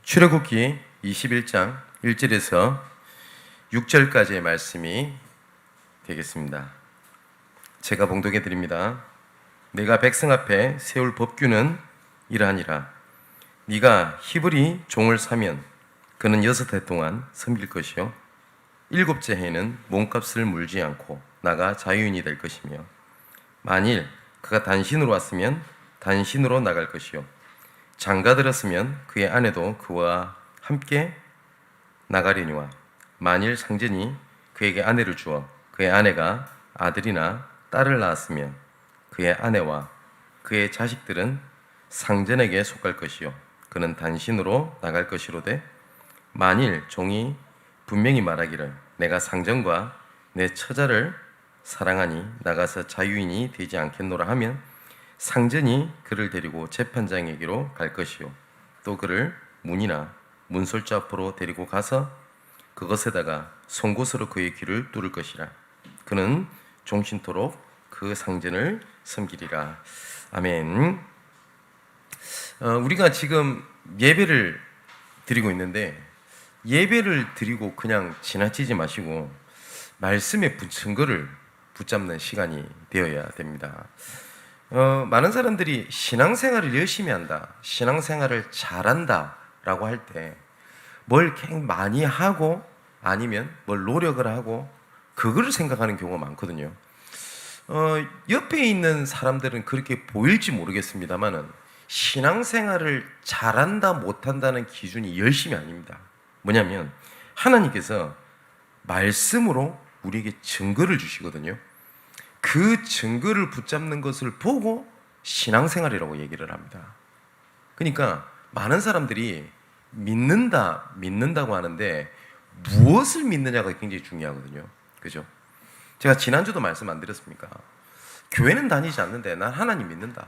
출애굽기 21장 1절에서 6절까지의 말씀이 되겠습니다. 제가 봉독해 드립니다. 내가 백성 앞에 세울 법규는 이러하니라. 네가 히브리 종을 사면 그는 6해 동안 섬길 것이요 7째 해에는 몸값을 물지 않고 나가 자유인이 될 것이며, 만일 그가 단신으로 왔으면 단신으로 나갈 것이요 장가들었으면 그의 아내도 그와 함께 나가려니와, 만일 상전이 그에게 아내를 주어 그의 아내가 아들이나 딸을 낳았으면 그의 아내와 그의 자식들은 상전에게 속할 것이요 그는 단신으로 나갈 것이로되, 만일 종이 분명히 말하기를 내가 상전과 내 처자를 사랑하니 나가서 자유인이 되지 않겠노라 하면 상전이 그를 데리고 재판장에게로 갈 것이요 또 그를 문이나 문설주 앞으로 데리고 가서 그것에다가 송곳으로 그의 귀를 뚫을 것이라. 그는 종신토록 그 상전을 섬기리라. 아멘. 우리가 지금 예배를 드리고 있는데, 예배를 드리고 그냥 지나치지 마시고 말씀의 증거를 붙잡는 시간이 되어야 됩니다. 많은 사람들이 신앙생활을 열심히 한다, 신앙생활을 잘한다 라고 할 때 뭘 많이 하고 아니면 뭘 노력을 하고 그거를 생각하는 경우가 많거든요. 옆에 있는 사람들은 그렇게 보일지 모르겠습니다만은 신앙생활을 잘한다 못한다는 기준이 열심이 아닙니다. 뭐냐면 하나님께서 말씀으로 우리에게 증거를 주시거든요. 그 증거를 붙잡는 것을 보고 신앙생활이라고 얘기를 합니다. 그러니까 많은 사람들이 믿는다고 하는데 무엇을 믿느냐가 굉장히 중요하거든요. 그죠? 제가 지난주도 말씀 안 드렸습니까? 교회는 다니지 않는데 난 하나님 믿는다,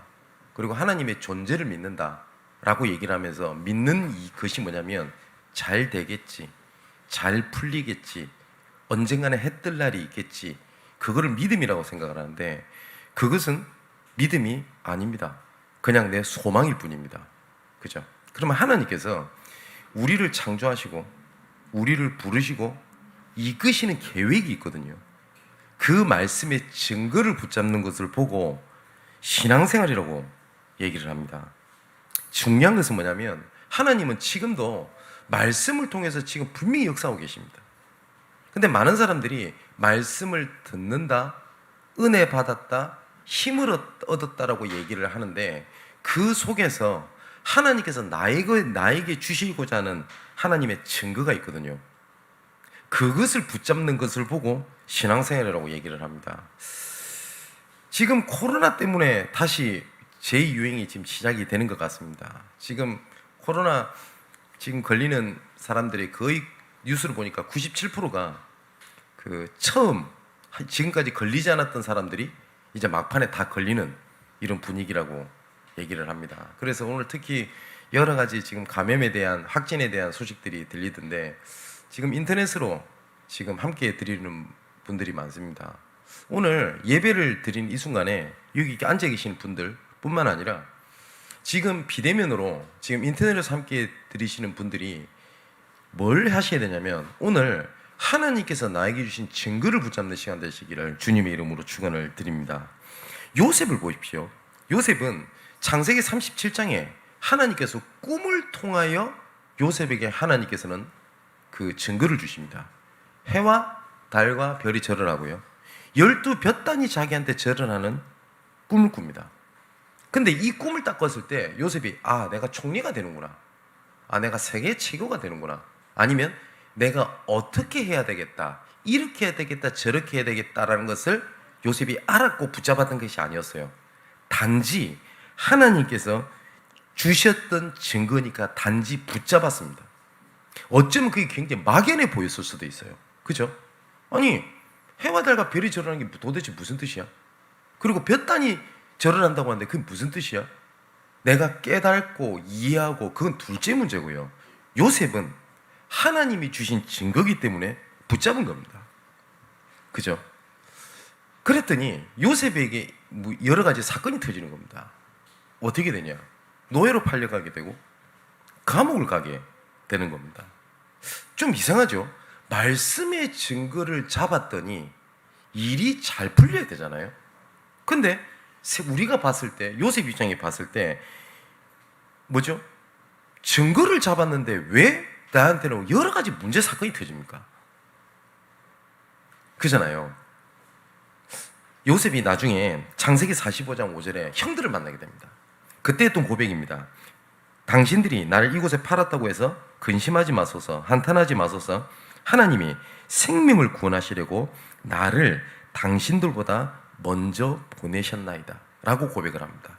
그리고 하나님의 존재를 믿는다 라고 얘기를 하면서 믿는 것이 뭐냐면 잘 되겠지, 잘 풀리겠지, 언젠가는 해 뜰 날이 있겠지, 그거를 믿음이라고 생각을 하는데 그것은 믿음이 아닙니다. 그냥 내 소망일 뿐입니다. 그죠? 그러면 하나님께서 우리를 창조하시고 우리를 부르시고 이끄시는 계획이 있거든요. 그 말씀의 증거를 붙잡는 것을 보고 신앙생활이라고 얘기를 합니다. 중요한 것은 뭐냐면 하나님은 지금도 말씀을 통해서 지금 분명히 역사하고 계십니다. 근데 많은 사람들이 말씀을 듣는다, 은혜 받았다, 힘을 얻었다라고 얘기를 하는데 그 속에서 하나님께서 나에게 주시고자 하는 하나님의 증거가 있거든요. 그것을 붙잡는 것을 보고 신앙생활이라고 얘기를 합니다. 지금 코로나 때문에 다시 제2유행이 지금 시작이 되는 것 같습니다. 지금 코로나 지금 걸리는 사람들이 거의 뉴스를 보니까 97%가 처음 지금까지 걸리지 않았던 사람들이 이제 막판에 다 걸리는 이런 분위기라고 얘기를 합니다. 그래서 오늘 특히 여러 가지 지금 감염에 대한 확진에 대한 소식들이 들리던데 지금 인터넷으로 지금 함께 드리는 분들이 많습니다. 오늘 예배를 드린 이 순간에 여기 앉아 계신 분들 뿐만 아니라 지금 비대면으로 지금 인터넷에서 함께 드리시는 분들이 뭘 하셔야 되냐면 오늘 하나님께서 나에게 주신 증거를 붙잡는 시간 되시기를 주님의 이름으로 축원을 드립니다. 요셉을 보십시오. 요셉은 창세기 37장에 하나님께서 꿈을 통하여 요셉에게 하나님께서는 그 증거를 주십니다. 해와 달과 별이 절을 하고요 12볕단이 자기한테 절을 하는 꿈을 꿉니다. 근데 이 꿈을 딱 꿨을 때 요셉이 내가 총리가 되는구나, 내가 세계 최고가 되는구나, 아니면 내가 어떻게 해야 되겠다, 이렇게 해야 되겠다, 저렇게 해야 되겠다라는 것을 요셉이 알았고 붙잡았던 것이 아니었어요. 단지 하나님께서 주셨던 증거니까 단지 붙잡았습니다. 어쩌면 그게 굉장히 막연해 보였을 수도 있어요. 그죠? 아니, 해와 달과 별이 절하는 게 도대체 무슨 뜻이야? 그리고 볕단이 절을 한다고 하는데 그게 무슨 뜻이야? 내가 깨닫고 이해하고 그건 둘째 문제고요. 요셉은 하나님이 주신 증거기 때문에 붙잡은 겁니다. 그죠? 그랬더니 요셉에게 여러 가지 사건이 터지는 겁니다. 어떻게 되냐? 노예로 팔려가게 되고 감옥을 가게 되는 겁니다. 좀 이상하죠? 말씀의 증거를 잡았더니 일이 잘 풀려야 되잖아요. 근데 우리가 봤을 때, 요셉 입장에 봤을 때 뭐죠? 증거를 잡았는데 왜 나한테는 여러 가지 문제 사건이 터집니까? 그잖아요. 요셉이 나중에 창세기 45장 5절에 형들을 만나게 됩니다. 그때 했던 고백입니다. 당신들이 나를 이곳에 팔았다고 해서 근심하지 마소서, 한탄하지 마소서. 하나님이 생명을 구원하시려고 나를 당신들보다 먼저 보내셨나이다 라고 고백을 합니다.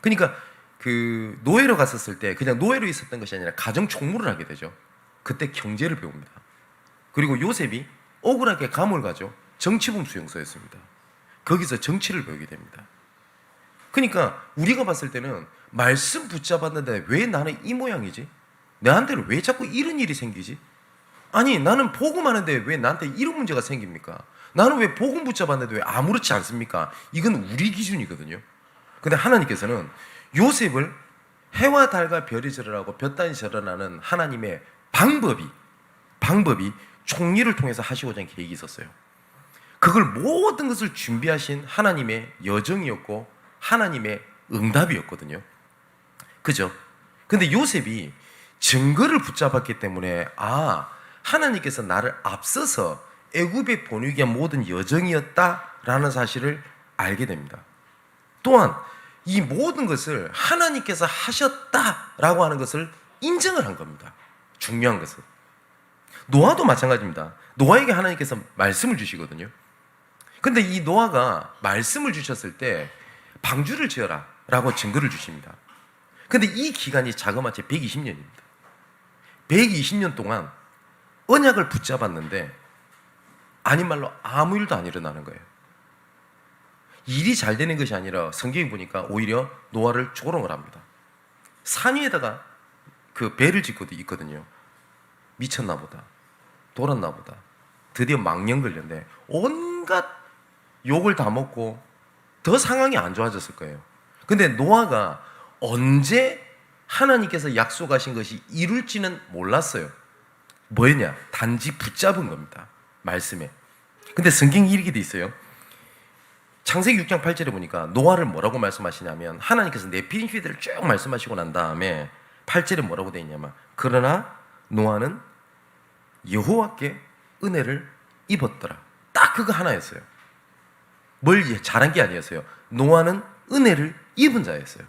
그러니까 그 노예로 갔었을 때 그냥 노예로 있었던 것이 아니라 가정 총무를 하게 되죠. 그때 경제를 배웁니다. 그리고 요셉이 억울하게 감옥을 가죠. 정치범 수용소였습니다. 거기서 정치를 배우게 됩니다. 그러니까 우리가 봤을 때는 말씀 붙잡았는데 왜 나는 이 모양이지? 나한테는 왜 자꾸 이런 일이 생기지? 아니 나는 복음하는데 왜 나한테 이런 문제가 생깁니까? 나는 왜 복음 붙잡았는데 왜 아무렇지 않습니까? 이건 우리 기준이거든요. 근데 하나님께서는 요셉을 해와 달과 별이 절하고 볕단이 절하는 하나님의 방법이 총리를 통해서 하시고자 하는 계획이 있었어요. 그걸 모든 것을 준비하신 하나님의 여정이었고 하나님의 응답이었거든요. 그죠? 근데 요셉이 증거를 붙잡았기 때문에 하나님께서 나를 앞서서 애굽에 보내기 위한 모든 여정이었다라는 사실을 알게 됩니다. 또한 이 모든 것을 하나님께서 하셨다라고 하는 것을 인정을 한 겁니다. 중요한 것은 노아도 마찬가지입니다. 노아에게 하나님께서 말씀을 주시거든요. 근데 이 노아가 말씀을 주셨을 때 방주를 지어라 라고 증거를 주십니다. 근데 이 기간이 자그마치 120년입니다. 120년 동안 언약을 붙잡았는데 아닌 말로 아무 일도 안 일어나는 거예요. 일이 잘 되는 것이 아니라 성경에 보니까 오히려 노아를 조롱을 합니다. 산 위에다가 그 배를 짓고도 있거든요. 미쳤나 보다. 돌았나 보다. 드디어 망령 걸렸는데 온갖 욕을 다 먹고 더 상황이 안 좋아졌을 거예요. 근데 노아가 언제 하나님께서 약속하신 것이 이룰지는 몰랐어요. 뭐였냐? 단지 붙잡은 겁니다. 말씀에. 근데 성경이 이렇게 돼 있어요. 창세기 6장 8절에 보니까 노아를 뭐라고 말씀하시냐면 하나님께서 네피림 시대를 쭉 말씀하시고 난 다음에 8절에 뭐라고 돼 있냐면 그러나 노아는 여호와께 은혜를 입었더라. 딱 그거 하나였어요. 뭘 잘한 게 아니었어요. 노아는 은혜를 입은 자였어요.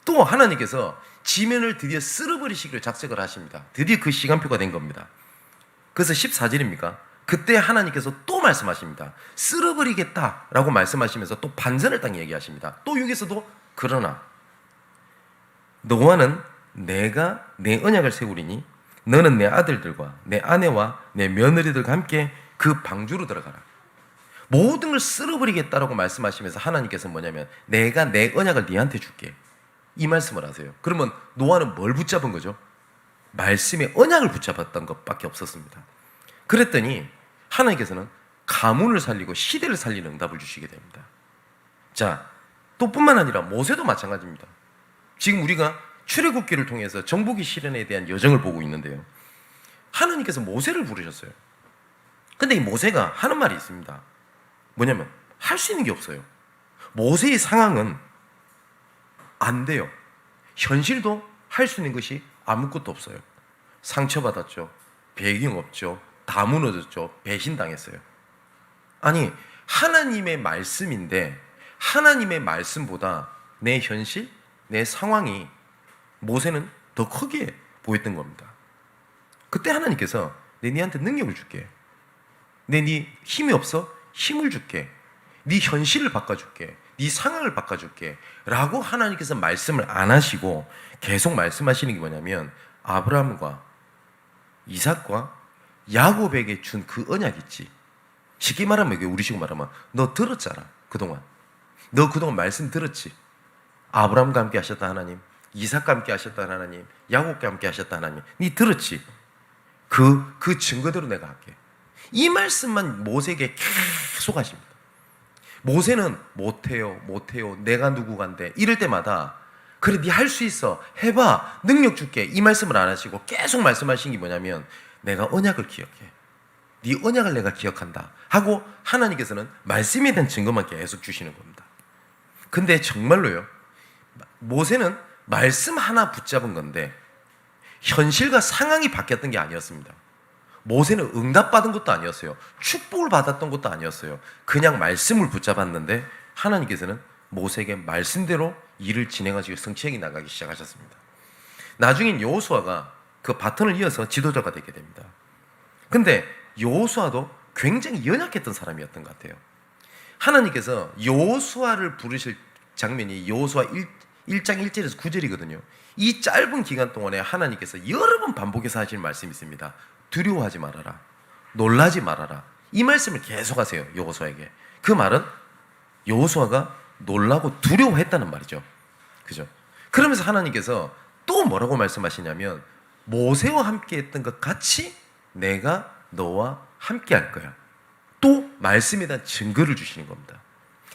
또 하나님께서 지면을 드디어 쓸어버리시기로 작색을 하십니다. 드디어 그 시간표가 된 겁니다. 그래서 14절입니까? 그때 하나님께서 또 말씀하십니다. 쓸어버리겠다라고 말씀하시면서 또 반전을 딱 얘기하십니다. 또 여기서도 그러나 노아는 내가 내 언약을 세우리니 너는 내 아들들과 내 아내와 내 며느리들과 함께 그 방주로 들어가라. 모든 걸 쓸어버리겠다라고 말씀하시면서 하나님께서 뭐냐면 내가 내 언약을 네한테 줄게. 이 말씀을 하세요. 그러면 노아는 뭘 붙잡은 거죠? 말씀의 언약을 붙잡았던 것밖에 없었습니다. 그랬더니 하나님께서는 가문을 살리고 시대를 살리는 응답을 주시게 됩니다. 자, 또 뿐만 아니라 모세도 마찬가지입니다. 지금 우리가 출애굽기를 통해서 정복의 실현에 대한 여정을 보고 있는데요. 하나님께서 모세를 부르셨어요. 근데 이 모세가 하는 말이 있습니다. 뭐냐면 할 수 있는 게 없어요. 모세의 상황은 안 돼요. 현실도 할 수 있는 것이 아무것도 없어요. 상처받았죠. 배경 없죠. 다 무너졌죠. 배신당했어요. 아니 하나님의 말씀인데 하나님의 말씀보다 내 현실, 내 상황이 모세는 더 크게 보였던 겁니다. 그때 하나님께서 네한테 능력을 줄게. 네 힘이 없어? 힘을 줄게. 네 현실을 바꿔줄게. 네 상황을 바꿔줄게 라고 하나님께서 말씀을 안 하시고 계속 말씀하시는 게 뭐냐면 아브라함과 이삭과 야곱에게 준 그 언약 있지. 쉽게 말하면 이게 우리식으로 말하면 너 들었잖아. 그동안 너 그동안 말씀 들었지. 아브라함과 함께 하셨다 하나님, 이삭과 함께 하셨다 하나님, 야곱과 함께 하셨다 하나님. 네 들었지. 그 증거대로 내가 할게. 이 말씀만 모세에게 계속 하십니다. 모세는 못해요. 내가 누구간데 이럴 때마다 그래 네 할 수 있어. 해봐. 능력 줄게. 이 말씀을 안 하시고 계속 말씀하신 게 뭐냐면 내가 언약을 기억해. 네 언약을 내가 기억한다 하고 하나님께서는 말씀에 대한 증거만 계속 주시는 겁니다. 근데 정말로요, 모세는 말씀 하나 붙잡은 건데 현실과 상황이 바뀌었던 게 아니었습니다. 모세는 응답받은 것도 아니었어요. 축복을 받았던 것도 아니었어요. 그냥 말씀을 붙잡았는데 하나님께서는 모세에게 말씀대로 일을 진행하시고 성취하게 나가기 시작하셨습니다. 나중엔 여호수아가 그 바톤을 이어서 지도자가 되게 됩니다. 근데 여호수아도 굉장히 연약했던 사람이었던 것 같아요. 하나님께서 여호수아를 부르실 장면이 여호수아 1장 1절에서 9절이거든요. 이 짧은 기간 동안에 하나님께서 여러 번 반복해서 하시는 말씀이 있습니다. 두려워하지 말아라. 놀라지 말아라. 이 말씀을 계속 하세요. 여호수아에게. 그 말은 여호수아가 놀라고 두려워했다는 말이죠. 그죠? 그러면서 하나님께서 또 뭐라고 말씀하시냐면 모세와 함께 했던 것 같이 내가 너와 함께 할 거야. 또 말씀에 대한 증거를 주시는 겁니다.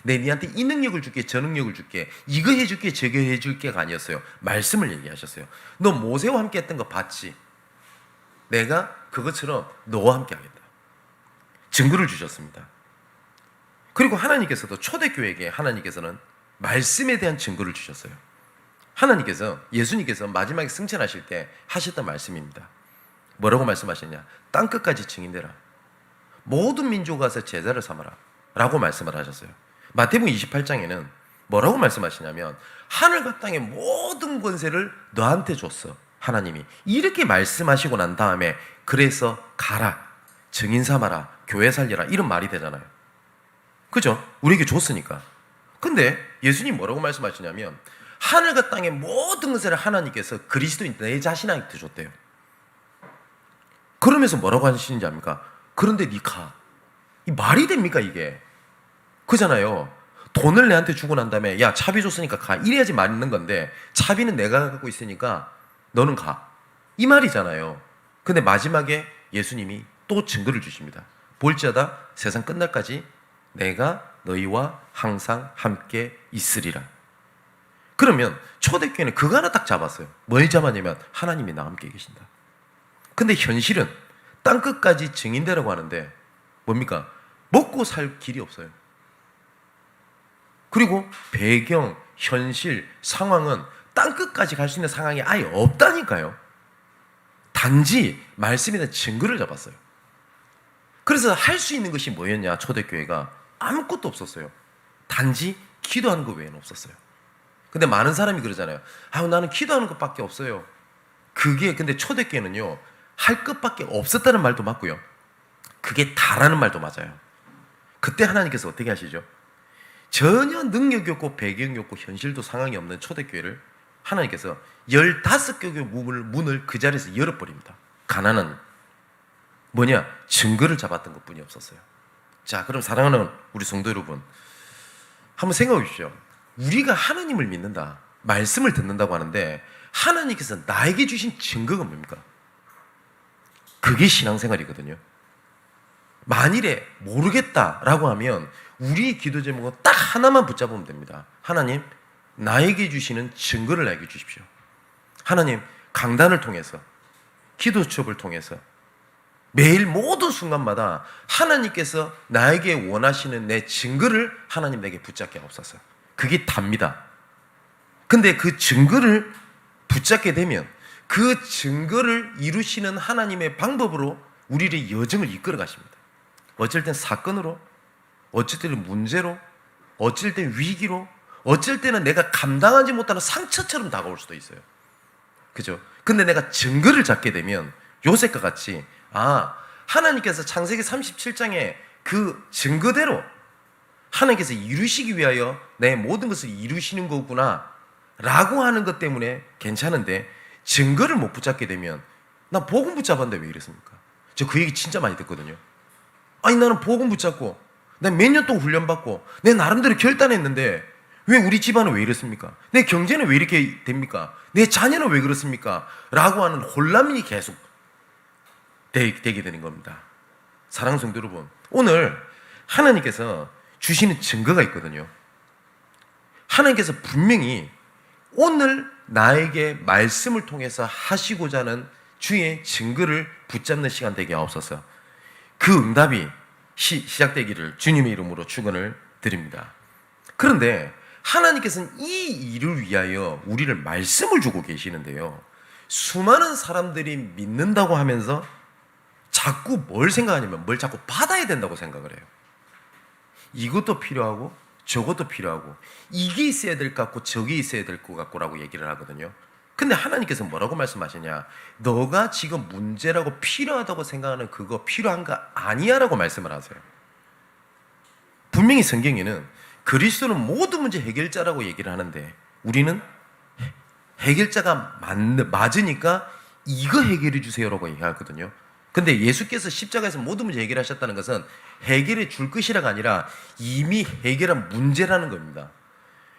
내 니한테 이 능력을 줄게, 저 능력을 줄게, 이거 해줄게, 저거 해줄게가 아니었어요. 말씀을 얘기하셨어요. 너 모세와 함께 했던 거 봤지? 내가 그것처럼 너와 함께 하겠다. 증거를 주셨습니다. 그리고 하나님께서도 초대교회에게 하나님께서는 말씀에 대한 증거를 주셨어요. 하나님께서, 예수님께서 마지막에 승천하실 때 하셨던 말씀입니다. 뭐라고 말씀하셨냐? 땅끝까지 증인되라. 모든 민족 가서 제자를 삼아라 라고 말씀을 하셨어요. 마태복음 28장에는 뭐라고 말씀하시냐면 하늘과 땅의 모든 권세를 너한테 줬어. 하나님이 이렇게 말씀하시고 난 다음에 그래서 가라, 증인 삼아라, 교회 살려라 이런 말이 되잖아요. 그죠? 우리에게 줬으니까. 근데 예수님 뭐라고 말씀하시냐면 하늘과 땅의 모든 것을 하나님께서 그리스도인 내 자신한테 줬대요. 그러면서 뭐라고 하시는지 압니까? 그런데 니 가. 이 말이 됩니까 이게? 그잖아요. 돈을 내한테 주고 난 다음에 야 차비 줬으니까 가. 이래야지 맞는 건데 차비는 내가 갖고 있으니까 너는 가. 이 말이잖아요. 근데 마지막에 예수님이 또 증거를 주십니다. 볼지어다 세상 끝날까지 내가 너희와 항상 함께 있으리라. 그러면 초대교회는 그거 하나 딱 잡았어요. 뭘 잡았냐면 하나님이 나와 함께 계신다. 근데 현실은 땅끝까지 증인되라고 하는데 뭡니까? 먹고 살 길이 없어요. 그리고 배경, 현실, 상황은 땅끝까지 갈 수 있는 상황이 아예 없다니까요. 단지 말씀에 대한 증거를 잡았어요. 그래서 할 수 있는 것이 뭐였냐? 초대교회가 아무것도 없었어요. 단지 기도하는 것 외에는 없었어요. 근데 많은 사람이 그러잖아요. 나는 기도하는 것밖에 없어요. 그게 근데 초대교회는요, 할 것밖에 없었다는 말도 맞고요. 그게 다라는 말도 맞아요. 그때 하나님께서 어떻게 하시죠? 전혀 능력이 없고 배경이 없고 현실도 상황이 없는 초대교회를 하나님께서 15개의 문을 그 자리에서 열어버립니다. 가난은 뭐냐? 증거를 잡았던 것뿐이 없었어요. 자, 그럼 사랑하는 우리 성도 여러분, 한번 생각해 보십시오. 우리가 하나님을 믿는다, 말씀을 듣는다고 하는데 하나님께서 나에게 주신 증거가 뭡니까? 그게 신앙생활이거든요. 만일에 모르겠다라고 하면 우리의 기도 제목은 딱 하나만 붙잡으면 됩니다. 하나님, 나에게 주시는 증거를 나에게 주십시오. 하나님, 강단을 통해서, 기도 수업을 통해서 매일 모든 순간마다 하나님께서 나에게 원하시는 내 증거를 하나님 내게 붙잡게 하옵소서. 그게 답니다. 근데 그 증거를 붙잡게 되면 그 증거를 이루시는 하나님의 방법으로 우리의 여정을 이끌어 가십니다. 어쩔 땐 사건으로, 어쩔 때는 문제로, 어쩔 땐 위기로, 어쩔 때는 내가 감당하지 못하는 상처처럼 다가올 수도 있어요. 그죠? 근데 내가 증거를 잡게 되면 요셉과 같이 하나님께서 창세기 37장에 그 증거대로 하나님께서 이루시기 위하여 내 모든 것을 이루시는 거구나 라고 하는 것 때문에 괜찮은데 증거를 못 붙잡게 되면 나 복음 붙잡았는데 왜 이랬습니까? 저 그 얘기 진짜 많이 듣거든요. 아니 나는 복음 붙잡고 난 몇 년 동안 훈련받고 내 나름대로 결단했는데 왜 우리 집안은 왜 이렇습니까? 내 경제는 왜 이렇게 됩니까? 내 자녀는 왜 그렇습니까? 라고 하는 혼란이 계속 되게 되는 겁니다. 사랑하는 성도 여러분, 오늘 하나님께서 주시는 증거가 있거든요. 하나님께서 분명히 오늘 나에게 말씀을 통해서 하시고자 하는 주의 증거를 붙잡는 시간 되게 하옵소서. 그 응답이 시작되기를 주님의 이름으로 축원을 드립니다. 그런데 하나님께서는 이 일을 위하여 우리를 말씀을 주고 계시는데요, 수많은 사람들이 믿는다고 하면서 자꾸 뭘 생각하냐면 뭘 자꾸 받아야 된다고 생각을 해요. 이것도 필요하고 저것도 필요하고 이게 있어야 될 것 같고 저게 있어야 될 것 같고라고 얘기를 하거든요. 근데 하나님께서 뭐라고 말씀하시냐? 너가 지금 문제라고 필요하다고 생각하는 그거 필요한 거 아니야 라고 말씀을 하세요. 분명히 성경에는 그리스도는 모든 문제 해결자라고 얘기를 하는데 우리는 해결자가 맞으니까 이거 해결해 주세요라고 얘기하거든요. 근데 예수께서 십자가에서 모든 문제 해결하셨다는 것은 해결해 줄 것이라가 아니라 이미 해결한 문제라는 겁니다.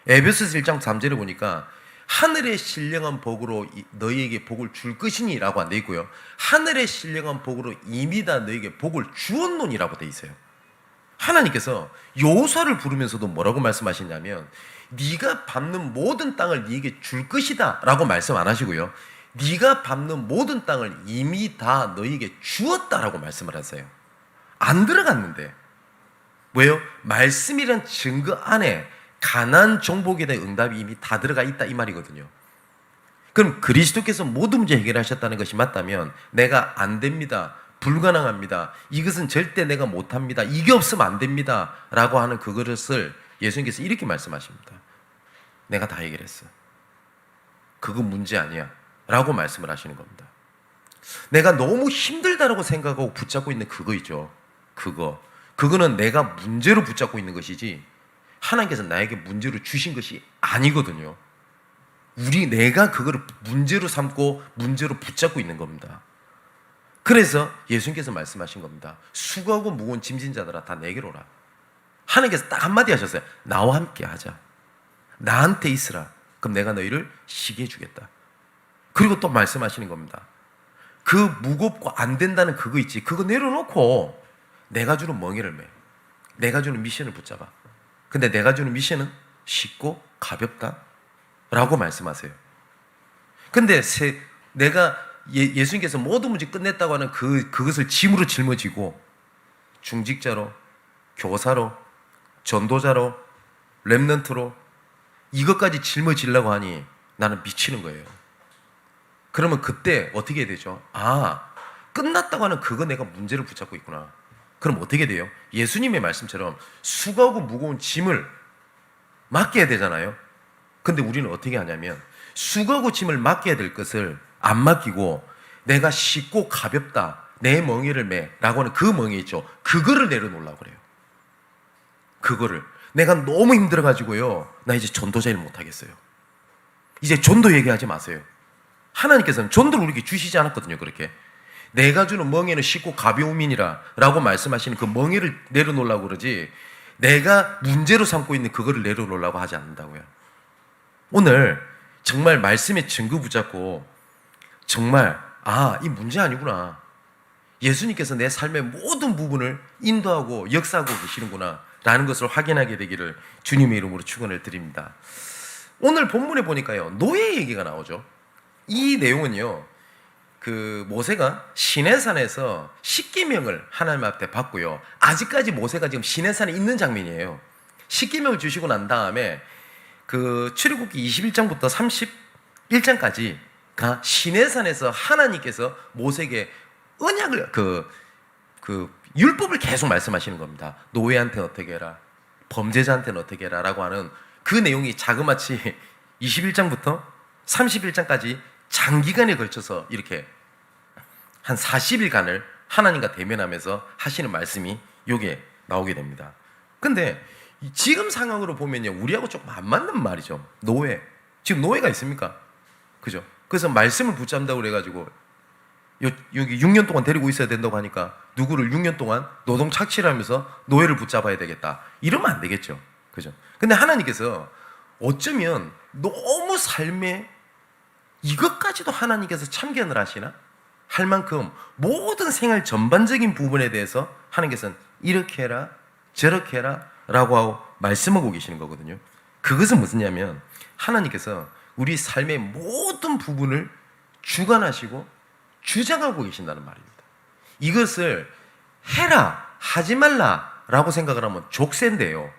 에베소서 1장 3절에 보니까 하늘의 신령한 복으로 너희에게 복을 줄 것이니 라고 안 돼 있고요, 하늘의 신령한 복으로 이미 다 너희에게 복을 주었노니라고 돼 있어요. 하나님께서 여호수아를 부르면서도 뭐라고 말씀하시냐면 네가 밟는 모든 땅을 네게 줄 것이다 라고 말씀 안 하시고요, 네가 밟는 모든 땅을 이미 다 너희에게 주었다라고 말씀을 하세요. 안 들어갔는데 왜요? 말씀이란 증거 안에 가나안 정복에 대한 응답이 이미 다 들어가 있다 이 말이거든요. 그럼 그리스도께서 모든 문제 해결하셨다는 것이 맞다면 내가 안 됩니다, 불가능합니다, 이것은 절대 내가 못합니다, 이게 없으면 안 됩니다 라고 하는 그것을 예수님께서 이렇게 말씀하십니다. 내가 다 해결했어, 그거 문제 아니야 라고 말씀을 하시는 겁니다. 내가 너무 힘들다라고 생각하고 붙잡고 있는 그거 있죠, 그거는 내가 문제로 붙잡고 있는 것이지 하나님께서 나에게 문제로 주신 것이 아니거든요. 내가 그거를 문제로 삼고 문제로 붙잡고 있는 겁니다. 그래서 예수님께서 말씀하신 겁니다. 수고하고 무거운 짐진 자들아 다 내게로 오라. 하나님께서 딱 한마디 하셨어요. 나와 함께 하자, 나한테 있으라, 그럼 내가 너희를 쉬게 해주겠다. 그리고 또 말씀하시는 겁니다. 그 무겁고 안 된다는 그거 있지, 그거 내려놓고 내가 주는 멍에를 매, 내가 주는 미션을 붙잡아. 근데 내가 주는 미션은 쉽고 가볍다 라고 말씀하세요. 근데 내가 예수님께서 모든 문제 끝냈다고 하는 그것을 짐으로 짊어지고 중직자로, 교사로, 전도자로, 렘넌트로 이것까지 짊어지려고 하니 나는 미치는 거예요. 그러면 그때 어떻게 해야 되죠? 끝났다고 하는 그거 내가 문제를 붙잡고 있구나. 그럼 어떻게 돼요? 예수님의 말씀처럼 수고하고 무거운 짐을 맡겨야 되잖아요. 근데 우리는 어떻게 하냐면 수고하고 짐을 맡겨야 될 것을 안 맡기고 내가 쉽고 가볍다, 내 멍에를 매 라고 하는 그 멍에 있죠, 그거를 내려놓으려고 그래요. 그거를 내가 너무 힘들어가지고요, 나 이제 전도자 일 못하겠어요, 이제 전도 얘기하지 마세요. 하나님께서는 전도를 우리에게 주시지 않았거든요. 그렇게 내가 주는 멍에는 쉽고 가벼움이니라 라고 말씀하시는 그 멍에를 내려놓으려고 그러지 내가 문제로 삼고 있는 그거를 내려놓으려고 하지 않는다고요. 오늘 정말 말씀의 증거 붙잡고 정말 이 문제 아니구나, 예수님께서 내 삶의 모든 부분을 인도하고 역사하고 계시는구나 라는 것을 확인하게 되기를 주님의 이름으로 축원을 드립니다. 오늘 본문에 보니까요, 노예 얘기가 나오죠. 이 내용은요, 모세가 시내산에서 십계명을 하나님 앞에 받고요, 아직까지 모세가 지금 시내산에 있는 장면이에요. 십계명을 주시고 난 다음에 출애굽기 21장부터 31장까지가 시내산에서 하나님께서 모세에게 언약을 율법을 계속 말씀하시는 겁니다. 노예한테는 어떻게 해라, 범죄자한테는 어떻게 해라 라고 하는 그 내용이 자그마치 21장부터 31장까지 장기간에 걸쳐서 이렇게 한 40일간을 하나님과 대면하면서 하시는 말씀이 요게 나오게 됩니다. 근데 지금 상황으로 보면요, 우리하고 조금 안 맞는 말이죠. 노예. 지금 노예가 있습니까? 그죠? 그래서 말씀을 붙잡는다고 그래가지고 여기 6년 동안 데리고 있어야 된다고 하니까 누구를 6년 동안 노동 착취를 하면서 노예를 붙잡아야 되겠다, 이러면 안 되겠죠. 그죠? 근데 하나님께서 어쩌면 너무 삶에 이것까지도 하나님께서 참견을 하시나? 할 만큼 모든 생활 전반적인 부분에 대해서 하나님께서는 이렇게 해라, 저렇게 해라, 라고 말씀하고 계시는 거거든요. 그것은 무슨냐면 하나님께서 우리 삶의 모든 부분을 주관하시고 주장하고 계신다는 말입니다. 이것을 해라, 하지 말라라고 생각을 하면 족쇄인데요.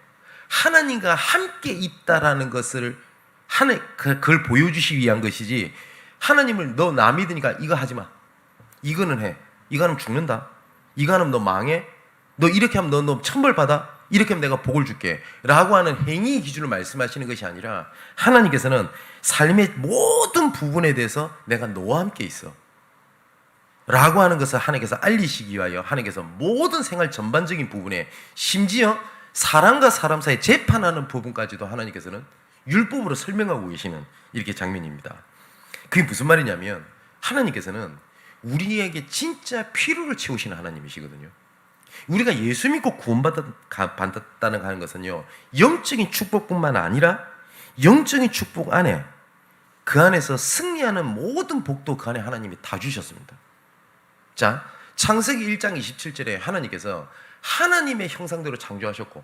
하나님과 함께 있다라는 것을 그걸 보여주시기 위한 것이지, 하나님을 너 나 믿으니까 이거 하지 마, 이거는 해, 이거 하면 죽는다, 이거 하면 너 망해, 너 이렇게 하면 너 천벌 받아, 이렇게 하면 내가 복을 줄게 라고 하는 행위 기준을 말씀하시는 것이 아니라, 하나님께서는 삶의 모든 부분에 대해서 내가 너와 함께 있어 라고 하는 것을 하나님께서 알리시기 위하여 하나님께서 모든 생활 전반적인 부분에, 심지어 사람과 사람 사이 재판하는 부분까지도 하나님께서는 율법으로 설명하고 계시는 이렇게 장면입니다. 그게 무슨 말이냐면, 하나님께서는 우리에게 진짜 필요를 채우시는 하나님이시거든요. 우리가 예수 믿고 구원받았다는 하는 것은요, 영적인 축복뿐만 아니라 영적인 축복 안에, 그 안에서 승리하는 모든 복도 그 안에 하나님이 다 주셨습니다. 자, 창세기 1장 27절에 하나님께서 하나님의 형상대로 창조하셨고,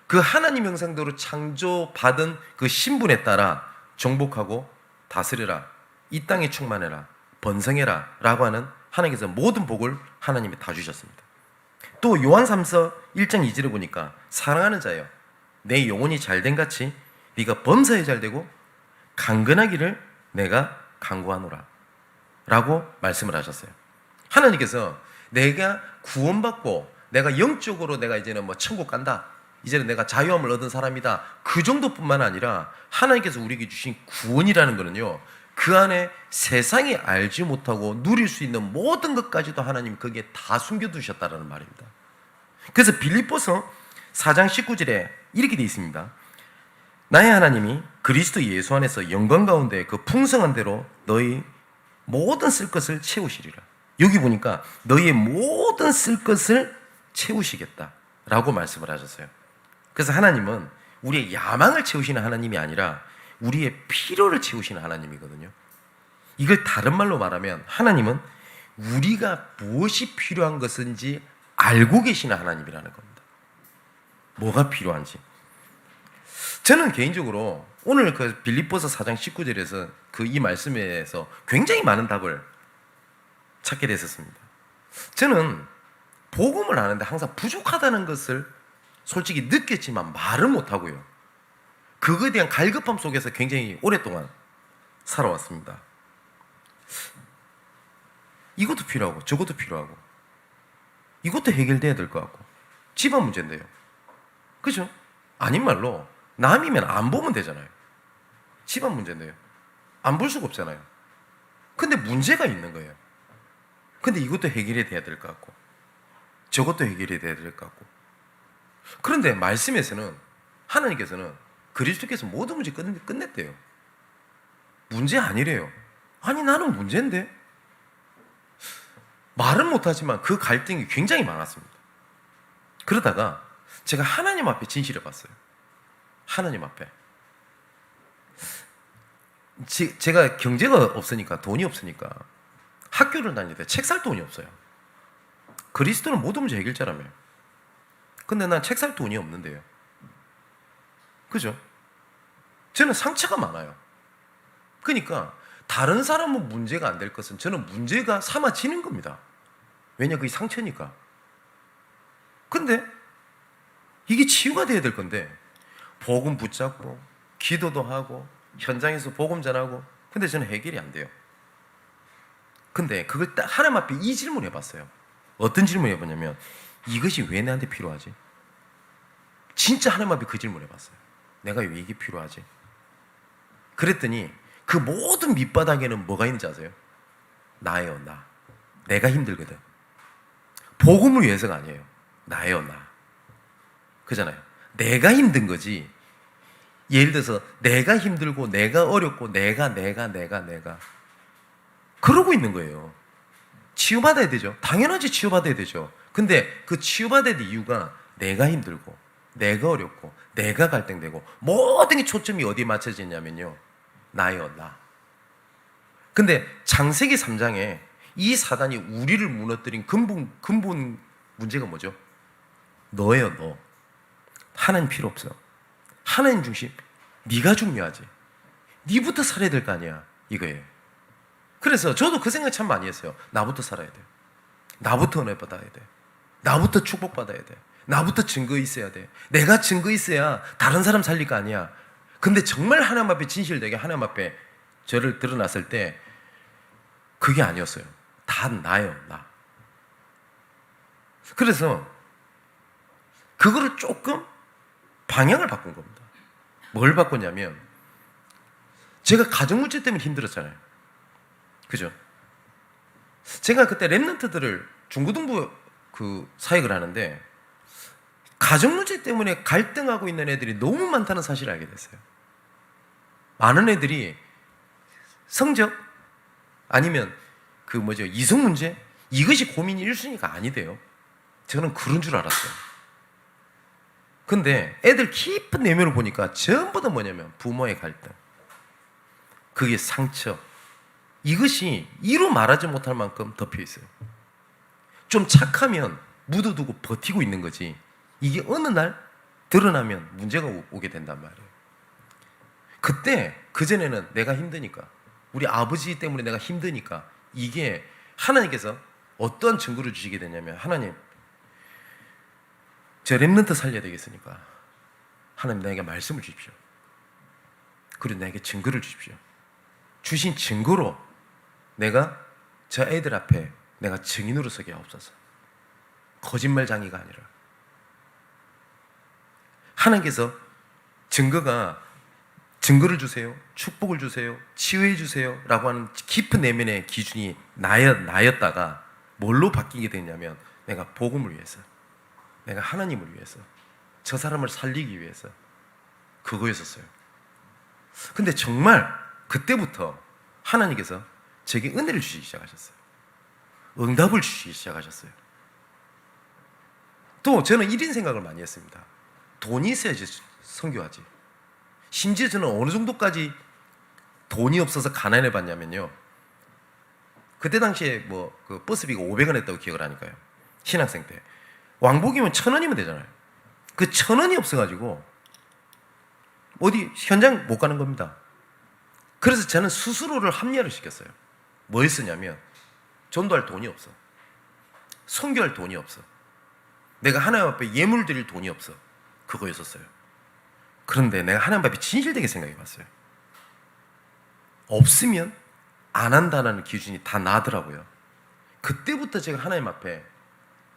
그 하나님 형상대로 창조받은 그 신분에 따라 정복하고 다스려라, 이 땅에 충만해라, 번성해라 라고 하는 하나님께서 모든 복을 하나님이 다 주셨습니다. 또 요한 3서 1장 2절에 보니까, 사랑하는 자여 내 영혼이 잘된 같이 네가 범사에 잘되고 강건하기를 내가 간구하노라 라고 말씀을 하셨어요. 하나님께서 내가 구원받고 내가 영적으로 내가 이제는 뭐 천국 간다, 이제는 내가 자유함을 얻은 사람이다, 그 정도뿐만 아니라 하나님께서 우리에게 주신 구원이라는 거는요, 그 안에 세상이 알지 못하고 누릴 수 있는 모든 것까지도 하나님이 거기에 다 숨겨두셨다는 말입니다. 그래서 빌립보서 4장 19절에 이렇게 되어 있습니다. 나의 하나님이 그리스도 예수 안에서 영광 가운데 그 풍성한 대로 너희 모든 쓸 것을 채우시리라. 여기 보니까 너희의 모든 쓸 것을 채우시겠다라고 말씀을 하셨어요. 그래서 하나님은 우리의 야망을 채우시는 하나님이 아니라 우리의 필요를 채우시는 하나님이거든요. 이걸 다른 말로 말하면 하나님은 우리가 무엇이 필요한 것인지 알고 계시는 하나님이라는 겁니다. 뭐가 필요한지. 저는 개인적으로 오늘 그 빌립보서 4장 19절에서 그 이 말씀에서 굉장히 많은 답을 찾게 됐었습니다. 저는 복음을 아는데 항상 부족하다는 것을 솔직히 느꼈지만 말을 못하고요, 그거에 대한 갈급함 속에서 굉장히 오랫동안 살아왔습니다. 이것도 필요하고 저것도 필요하고 이것도 해결돼야 될 것 같고, 집안 문제인데요, 그죠? 아닌 말로 남이면 안 보면 되잖아요. 집안 문제인데요, 안 볼 수가 없잖아요. 근데 문제가 있는 거예요. 근데 이것도 해결이 돼야 될 것 같고 저것도 해결이 돼야 될 것 같고. 그런데 말씀에서는 하나님께서는 그리스도께서 모든 문제 끝냈대요. 문제 아니래요. 아니 나는 문제인데. 말은 못하지만 그 갈등이 굉장히 많았습니다. 그러다가 제가 하나님 앞에 진실해 봤어요. 하나님 앞에. 제가 경제가 없으니까, 돈이 없으니까 학교를 다닐 때 책 살 돈이 없어요. 그리스도는 모든 문제 해결자라며. 근데 난 책 살 돈이 없는데요. 그죠? 저는 상처가 많아요. 그러니까 다른 사람은 문제가 안 될 것은 저는 문제가 삼아지는 겁니다. 왜냐, 그게 상처니까. 근데 이게 치유가 돼야 될 건데, 복음 붙잡고 기도도 하고 현장에서 복음 전하고, 근데 저는 해결이 안 돼요. 근데 그걸 딱 하나님 앞에 이 질문 해봤어요. 어떤 질문 해봤냐면, 이것이 왜 나한테 필요하지? 진짜 하나님 앞에 그 질문 해봤어요. 내가 왜 이게 필요하지? 그랬더니 그 모든 밑바닥에는 뭐가 있는지 아세요? 나예요, 나. 내가 힘들거든. 복음을 위해서가 아니에요. 나예요, 나. 그잖아요. 내가 힘든 거지. 예를 들어서 내가 힘들고 내가 어렵고 내가 그러고 있는 거예요. 치유받아야 되죠. 당연하지, 치유받아야 되죠. 근데 그 치유받아야 될 이유가 내가 힘들고 내가 어렵고 내가 갈등되고 모든 게 초점이 어디에 맞춰져 있냐면요, 나예요, 나. 근데 창세기 3장에 이 사단이 우리를 무너뜨린 근본 문제가 뭐죠? 너예요, 너. 하나님 필요 없어. 하나님 중심. 네가 중요하지. 네부터 살아야 될 거 아니야. 이거예요. 그래서 저도 그 생각 참 많이 했어요. 나부터 살아야 돼. 나부터 은혜 받아야 돼. 나부터 축복받아야 돼. 나부터 증거 있어야 돼. 내가 증거 있어야 다른 사람 살릴 거 아니야. 근데 정말 하나님 앞에 진실되게 하나님 앞에 저를 드러났을 때 그게 아니었어요. 다 나예요. 나. 그래서 그거를 조금 방향을 바꾼 겁니다. 뭘 바꿨냐면 제가 가정문제 때문에 힘들었잖아요. 그죠? 제가 그때 랩런트들을 중고등부 그 사역을 하는데 가정문제 때문에 갈등하고 있는 애들이 너무 많다는 사실을 알게 됐어요. 많은 애들이 성적 아니면 그 뭐죠 이성 문제 이것이 고민이 1순위가 아니대요. 저는 그런 줄 알았어요. 근데 애들 깊은 내면을 보니까 전부 다 뭐냐면 부모의 갈등, 그게 상처, 이것이 이루 말하지 못할 만큼 덮여 있어요. 좀 착하면 묻어두고 버티고 있는 거지 이게 어느 날 드러나면 문제가 오게 된단 말이에요. 그때 그전에는 내가 힘드니까 우리 아버지 때문에 내가 힘드니까 이게 하나님께서 어떠한 증거를 주시게 되냐면 하나님 저 렘넌트 살려야 되겠으니까 하나님 나에게 말씀을 주십시오. 그리고 나에게 증거를 주십시오. 주신 증거로 내가 저 애들 앞에 내가 증인으로 서게 하옵소서. 거짓말장이가 아니라 하나님께서 증거를 주세요, 축복을 주세요, 치유해 주세요 라고 하는 깊은 내면의 기준이 나였다가 뭘로 바뀌게 됐냐면 내가 복음을 위해서, 내가 하나님을 위해서, 저 사람을 살리기 위해서 그거였었어요. 근데 정말 그때부터 하나님께서 제게 은혜를 주시기 시작하셨어요. 응답을 주시기 시작하셨어요. 또 저는 이런 생각을 많이 했습니다. 돈이 있어야지 선교하지. 심지어 저는 어느 정도까지 돈이 없어서 가난해 봤냐면요. 그때 당시에 뭐 그 버스비가 500원 했다고 기억을 하니까요. 신학생 때. 왕복이면 1,000원이면 되잖아요. 그 1,000원이 없어가지고 어디 현장 못 가는 겁니다. 그래서 저는 스스로를 합리화를 시켰어요. 뭐 했었냐면 전도할 돈이 없어. 선교할 돈이 없어. 내가 하나님 앞에 예물 드릴 돈이 없어. 그거였었어요. 그런데 내가 하나님 앞에 진실되게 생각해 봤어요. 없으면 안 한다는 기준이 다 나더라고요. 그때부터 제가 하나님 앞에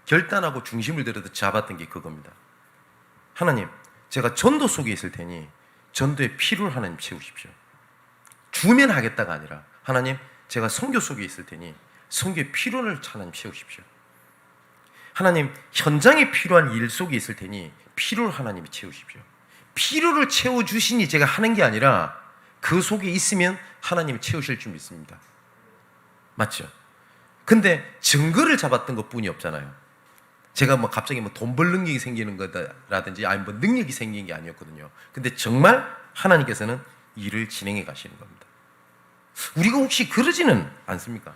결단하고 중심을 들여서 잡았던 게 그겁니다. 하나님, 제가 전도 속에 있을 테니 전도의 필요를 하나님 채우십시오. 주면 하겠다가 아니라 하나님, 제가 선교 속에 있을 테니 선교의 필요를 하나님 채우십시오. 하나님, 현장에 필요한 일 속에 있을 테니 필요를 하나님이 채우십시오. 필요를 채워주시니 제가 하는 게 아니라 그 속에 있으면 하나님이 채우실 줄 믿습니다. 맞죠? 근데 증거를 잡았던 것 뿐이 없잖아요. 제가 뭐 갑자기 뭐 돈 벌 능력이 생기는 거라든지 아니 뭐 능력이 생긴 게 아니었거든요. 근데 정말 하나님께서는 일을 진행해 가시는 겁니다. 우리가 혹시 그러지는 않습니까?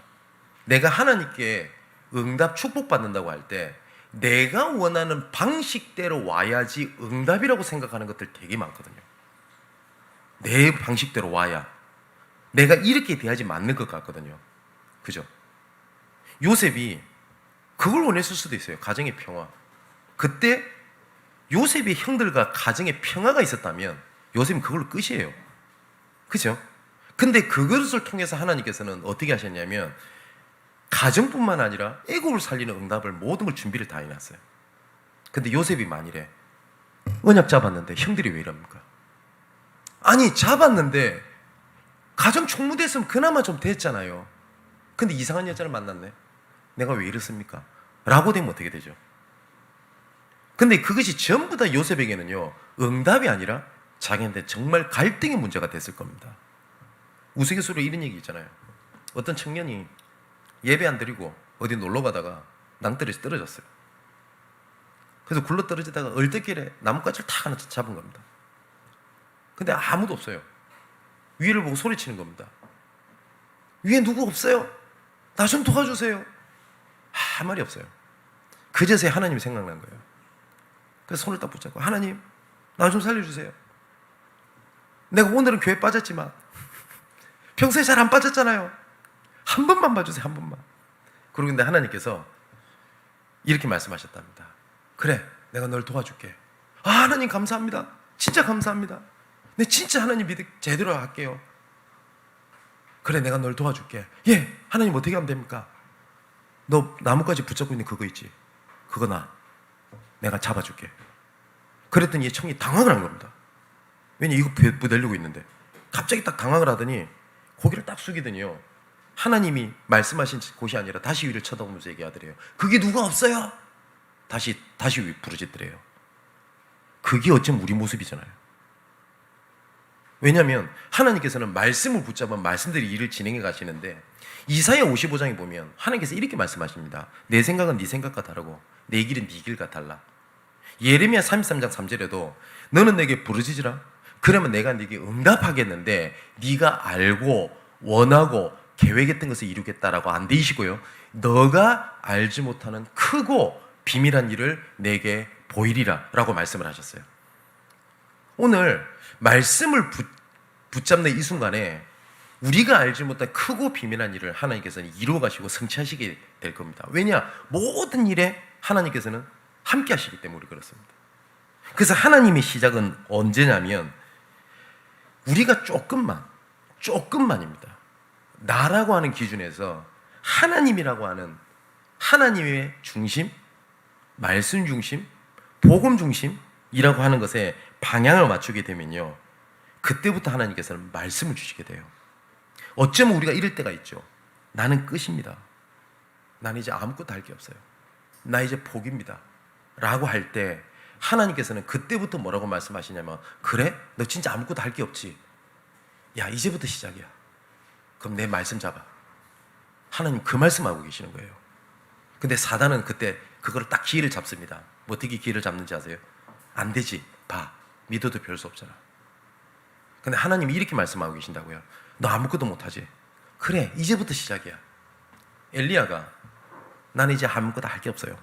내가 하나님께 응답 축복받는다고 할 때 내가 원하는 방식대로 와야지 응답이라고 생각하는 것들 되게 많거든요. 내 방식대로 와야 내가 이렇게 돼야지 맞는 것 같거든요. 그죠? 요셉이 그걸 원했을 수도 있어요. 가정의 평화. 그때 요셉의 형들과 가정의 평화가 있었다면 요셉은 그걸로 끝이에요. 그죠? 근데 그것을 통해서 하나님께서는 어떻게 하셨냐면 가정뿐만 아니라 애국을 살리는 응답을 모든 걸 준비를 다 해놨어요. 근데 요셉이 만일에 언약 잡았는데 형들이 왜 이럽니까? 아니 잡았는데 가정 총무됐으면 그나마 좀 됐잖아요. 근데 이상한 여자를 만났네. 내가 왜 이렇습니까? 라고 되면 어떻게 되죠? 근데 그것이 전부 다 요셉에게는요 응답이 아니라 자기한테 정말 갈등의 문제가 됐을 겁니다. 우스갯소리로 이런 얘기 있잖아요. 어떤 청년이 예배 안 드리고 어디 놀러 가다가 낭떠러지 떨어졌어요. 그래서 굴러 떨어지다가 얼떨결에 나뭇가지를 탁 하나 잡은 겁니다. 근데 아무도 없어요. 위를 보고 소리치는 겁니다. 위에 누구 없어요? 나 좀 도와주세요. 한 말이 없어요. 그제서야 하나님이 생각난 거예요. 그래서 손을 딱 붙잡고 하나님 나 좀 살려주세요. 내가 오늘은 교회 빠졌지만 평소에 잘 안 빠졌잖아요. 한 번만 봐주세요. 한 번만. 그러고 근데 하나님께서 이렇게 말씀하셨답니다. 그래 내가 널 도와줄게. 아 하나님 감사합니다. 진짜 감사합니다. 내 진짜 하나님 믿을 제대로 할게요. 그래 내가 널 도와줄게. 예 하나님 어떻게 하면 됩니까? 너 나뭇가지 붙잡고 있는 그거 있지? 그거 내가 잡아줄게. 그랬더니 이 청이 당황을 한 겁니다. 왜냐 이거 부대려고 있는데 갑자기 딱 당황을 하더니 고개를 딱 숙이더니요 하나님이 말씀하신 곳이 아니라 다시 위를 쳐다보면서 얘기하더래요. 그게 누가 없어요? 다시 부르짖더래요. 그게 어쩜 우리 모습이잖아요. 왜냐하면 하나님께서는 말씀을 붙잡아 말씀대로 일을 진행해 가시는데 이사야 55장에 보면 하나님께서 이렇게 말씀하십니다. 내 생각은 네 생각과 다르고 내 길은 네 길과 달라. 예레미야 33장 3절에도 너는 내게 부르짖으라. 그러면 내가 네게 응답하겠는데 네가 알고 원하고 계획했던 것을 이루겠다라고 안 되시고요. 너가 알지 못하는 크고 비밀한 일을 내게 보이리라 라고 말씀을 하셨어요. 오늘 말씀을 붙잡는 이 순간에 우리가 알지 못한 크고 비밀한 일을 하나님께서는 이루어 가시고 성취하시게 될 겁니다. 왜냐? 모든 일에 하나님께서는 함께 하시기 때문에 그렇습니다. 그래서 하나님의 시작은 언제냐면 우리가 조금만입니다. 나라고 하는 기준에서 하나님이라고 하는 하나님의 중심, 말씀 중심, 복음 중심이라고 하는 것에 방향을 맞추게 되면요. 그때부터 하나님께서는 말씀을 주시게 돼요. 어쩌면 우리가 이럴 때가 있죠. 나는 끝입니다. 나는 이제 아무것도 할 게 없어요. 나 이제 포기입니다. 라고 할 때 하나님께서는 그때부터 뭐라고 말씀하시냐면 그래? 너 진짜 아무것도 할 게 없지? 야 이제부터 시작이야. 그럼 내 말씀 잡아. 하나님 그 말씀하고 계시는 거예요. 근데 사단은 그때 그걸 딱 기회를 잡습니다. 뭐 어떻게 기회를 잡는지 아세요? 안 되지. 봐. 믿어도 별 수 없잖아. 근데 하나님이 이렇게 말씀하고 계신다고요. 너 아무것도 못하지? 그래 이제부터 시작이야. 엘리야가 나는 이제 아무것도 할 게 없어요.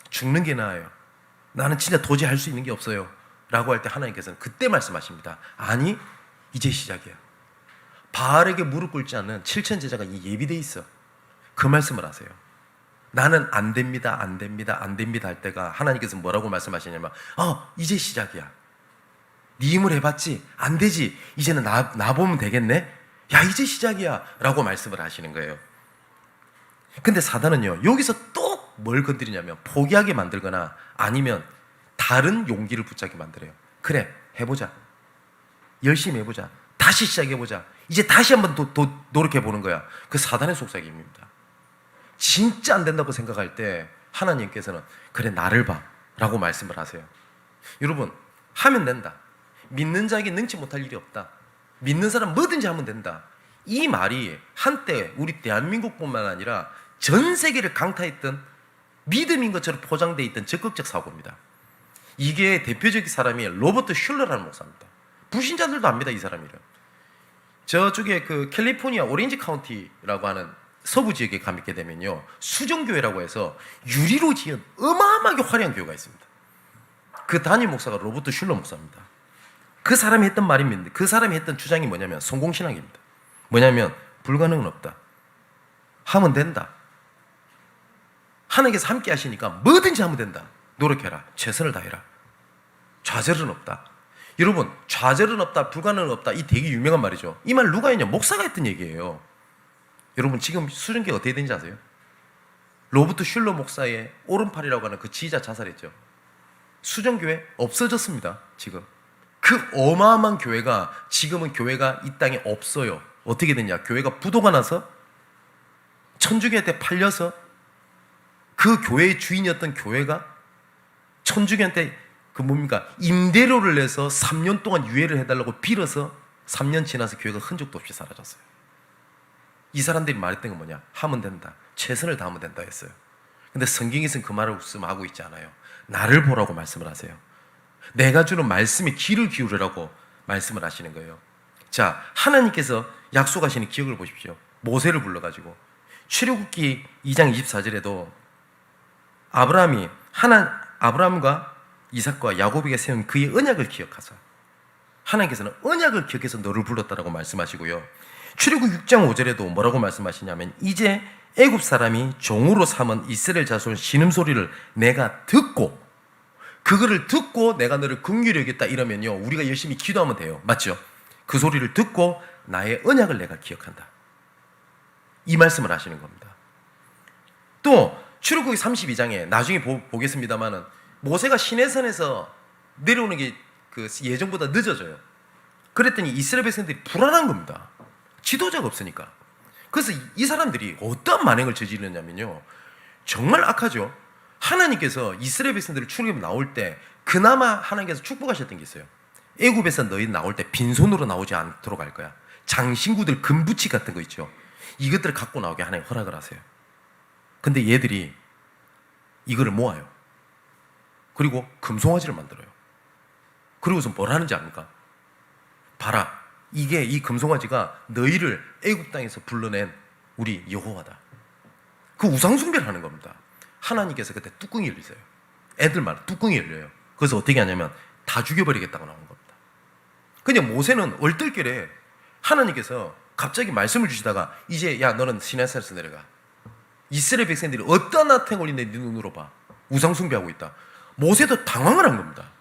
죽는 게 나아요. 나는 진짜 도저히 할 수 있는 게 없어요. 라고 할 때 하나님께서는 그때 말씀하십니다. 아니 이제 시작이야. 바알에게 무릎 꿇지 않는 7천 제자가 예비되어 있어. 그 말씀을 하세요. 나는 안 됩니다 안 됩니다 안 됩니다 할 때가 하나님께서 뭐라고 말씀하시냐면 이제 시작이야. 네 힘을 해봤지? 안 되지? 이제는 나 보면 되겠네? 야 이제 시작이야 라고 말씀을 하시는 거예요. 근데 사단은요 여기서 또 뭘 건드리냐면 포기하게 만들거나 아니면 다른 용기를 붙잡게 만들어요. 그래 해보자. 열심히 해보자. 다시 시작해보자. 이제 다시 한번 노력해보는 거야. 그 사단의 속삭임입니다. 진짜 안 된다고 생각할 때 하나님께서는 그래 나를 봐 라고 말씀을 하세요. 여러분 하면 된다. 믿는 자에게 능치 못할 일이 없다. 믿는 사람 뭐든지 하면 된다. 이 말이 한때 우리 대한민국뿐만 아니라 전 세계를 강타했던 믿음인 것처럼 포장되어 있던 적극적 사고입니다. 이게 대표적인 사람이 로버트 슐러라는 목사입니다. 불신자들도 압니다. 이 사람이를. 저쪽에 그 캘리포니아 오렌지 카운티라고 하는 서부 지역에 가게 되면요 수정교회라고 해서 유리로 지은 어마어마하게 화려한 교회가 있습니다. 그 담임 목사가 로버트 슐러 목사입니다. 그 사람이 했던 말입니다. 그 사람이 했던 주장이 뭐냐면 성공신학입니다. 뭐냐면 불가능은 없다. 하면 된다. 하나님께서 함께 하시니까 뭐든지 하면 된다. 노력해라. 최선을 다해라. 좌절은 없다. 여러분 좌절은 없다. 불가능은 없다. 이 되게 유명한 말이죠. 이 말 누가 했냐? 목사가 했던 얘기예요. 여러분 지금 수정교회가 어떻게 되는지 아세요? 로버트 슐러 목사의 오른팔이라고 하는 그 지휘자 자살했죠. 수정교회 없어졌습니다. 지금 그 어마어마한 교회가 지금은 교회가 이 땅에 없어요. 어떻게 됐냐? 교회가 부도가 나서 천주교한테 팔려서 그 교회의 주인이었던 교회가 천주교한테 임대료를 내서 3년 동안 유예를 해달라고 빌어서 3년 지나서 교회가 흔적도 없이 사라졌어요. 이 사람들이 말했던 건 뭐냐? 하면 된다. 최선을 다하면 된다 했어요. 근데 성경에서는 그 말을 하고 있지 않아요. 나를 보라고 말씀을 하세요. 내가 주는 말씀에 귀를 기울이라고 말씀을 하시는 거예요. 자, 하나님께서 약속하시는 기억을 보십시오. 모세를 불러가지고 출애굽기 2장 24절에도 아브라함과 이삭과 야곱에게 세운 그의 언약을 기억하사. 하나님께서는 언약을 기억해서 너를 불렀다라고 말씀하시고요. 출애굽 6장 5절에도 뭐라고 말씀하시냐면 이제 애굽 사람이 종으로 삼은 이스라엘 자손 신음소리를 내가 듣고 그거를 듣고 내가 너를 긍휼히 여겼다 이러면요 우리가 열심히 기도하면 돼요. 맞죠? 그 소리를 듣고 나의 언약을 내가 기억한다. 이 말씀을 하시는 겁니다. 또 출애굽기 32장에 나중에 보겠습니다만은 모세가 시내산에서 내려오는 게 그 예정보다 늦어져요. 그랬더니 이스라엘 백성들이 불안한 겁니다. 지도자가 없으니까. 그래서 이 사람들이 어떤 만행을 저지르냐면요 정말 악하죠. 하나님께서 이스라엘 백성들을 출애굽 나올 때 그나마 하나님께서 축복하셨던 게 있어요. 애굽에서 너희 나올 때 빈손으로 나오지 않도록 할 거야. 장신구들 금부치 같은 거 있죠. 이것들을 갖고 나오게 하나님 허락을 하세요. 근데 얘들이 이거를 모아요. 그리고 금송아지를 만들어요. 그리고서 뭘 하는지 압니까? 봐라, 이게 이 금송아지가 너희를 애굽 땅에서 불러낸 우리 여호와다. 그 우상 숭배를 하는 겁니다. 하나님께서 그때 뚜껑이 열리세요. 애들 말 뚜껑이 열려요. 그래서 어떻게 하냐면 다 죽여버리겠다고 나온 겁니다. 그냥 모세는 얼떨결에 하나님께서 갑자기 말씀을 주시다가 이제 야 너는 시내산에서 내려가. 이스라엘 백성들이 어떤 나타가 올린데 네 눈으로 봐. 우상 숭배하고 있다. 모세도 당황을 한 겁니다.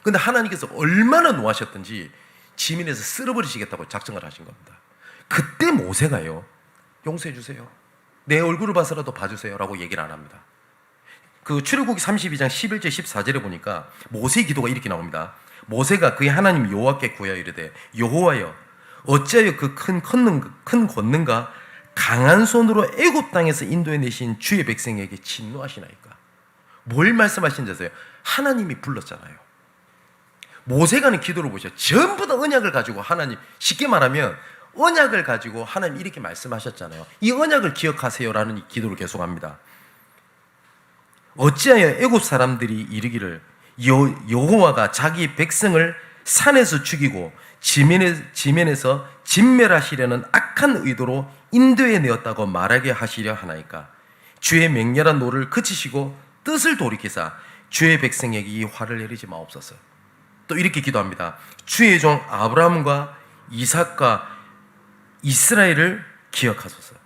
근데 하나님께서 얼마나 노하셨던지 지민에서 쓸어버리시겠다고 작정을 하신 겁니다. 그때 모세가요 용서해 주세요. 내 얼굴을 봐서라도 봐주세요 라고 얘기를 안 합니다. 그 출애굽기 32장 11절 14절에 보니까 모세의 기도가 이렇게 나옵니다. 모세가 그의 하나님 여호와께 구하여 이르되 여호와여 어찌하여 그 큰 권능과 강한 손으로 애굽 땅에서 인도해 내신 주의 백성에게 진노하시나이까. 뭘 말씀하신지 아세요? 하나님이 불렀잖아요. 모세가 하는 기도를 보셔. 전부 다 언약을 가지고 하나님, 쉽게 말하면 언약을 가지고 하나님 이렇게 말씀하셨잖아요. 이 언약을 기억하세요라는 기도를 계속합니다. 어찌하여 애굽 사람들이 이르기를 여호와가 자기 백성을 산에서 죽이고 지면에서 진멸하시려는 악한 의도로 인도해 내었다고 말하게 하시려 하나이까. 주의 맹렬한 노를 그치시고 뜻을 돌이키사 주의 백성에게 이 화를 내리지 마옵소서. 또 이렇게 기도합니다. 주의 종 아브라함과 이삭과 이스라엘을 기억하소서.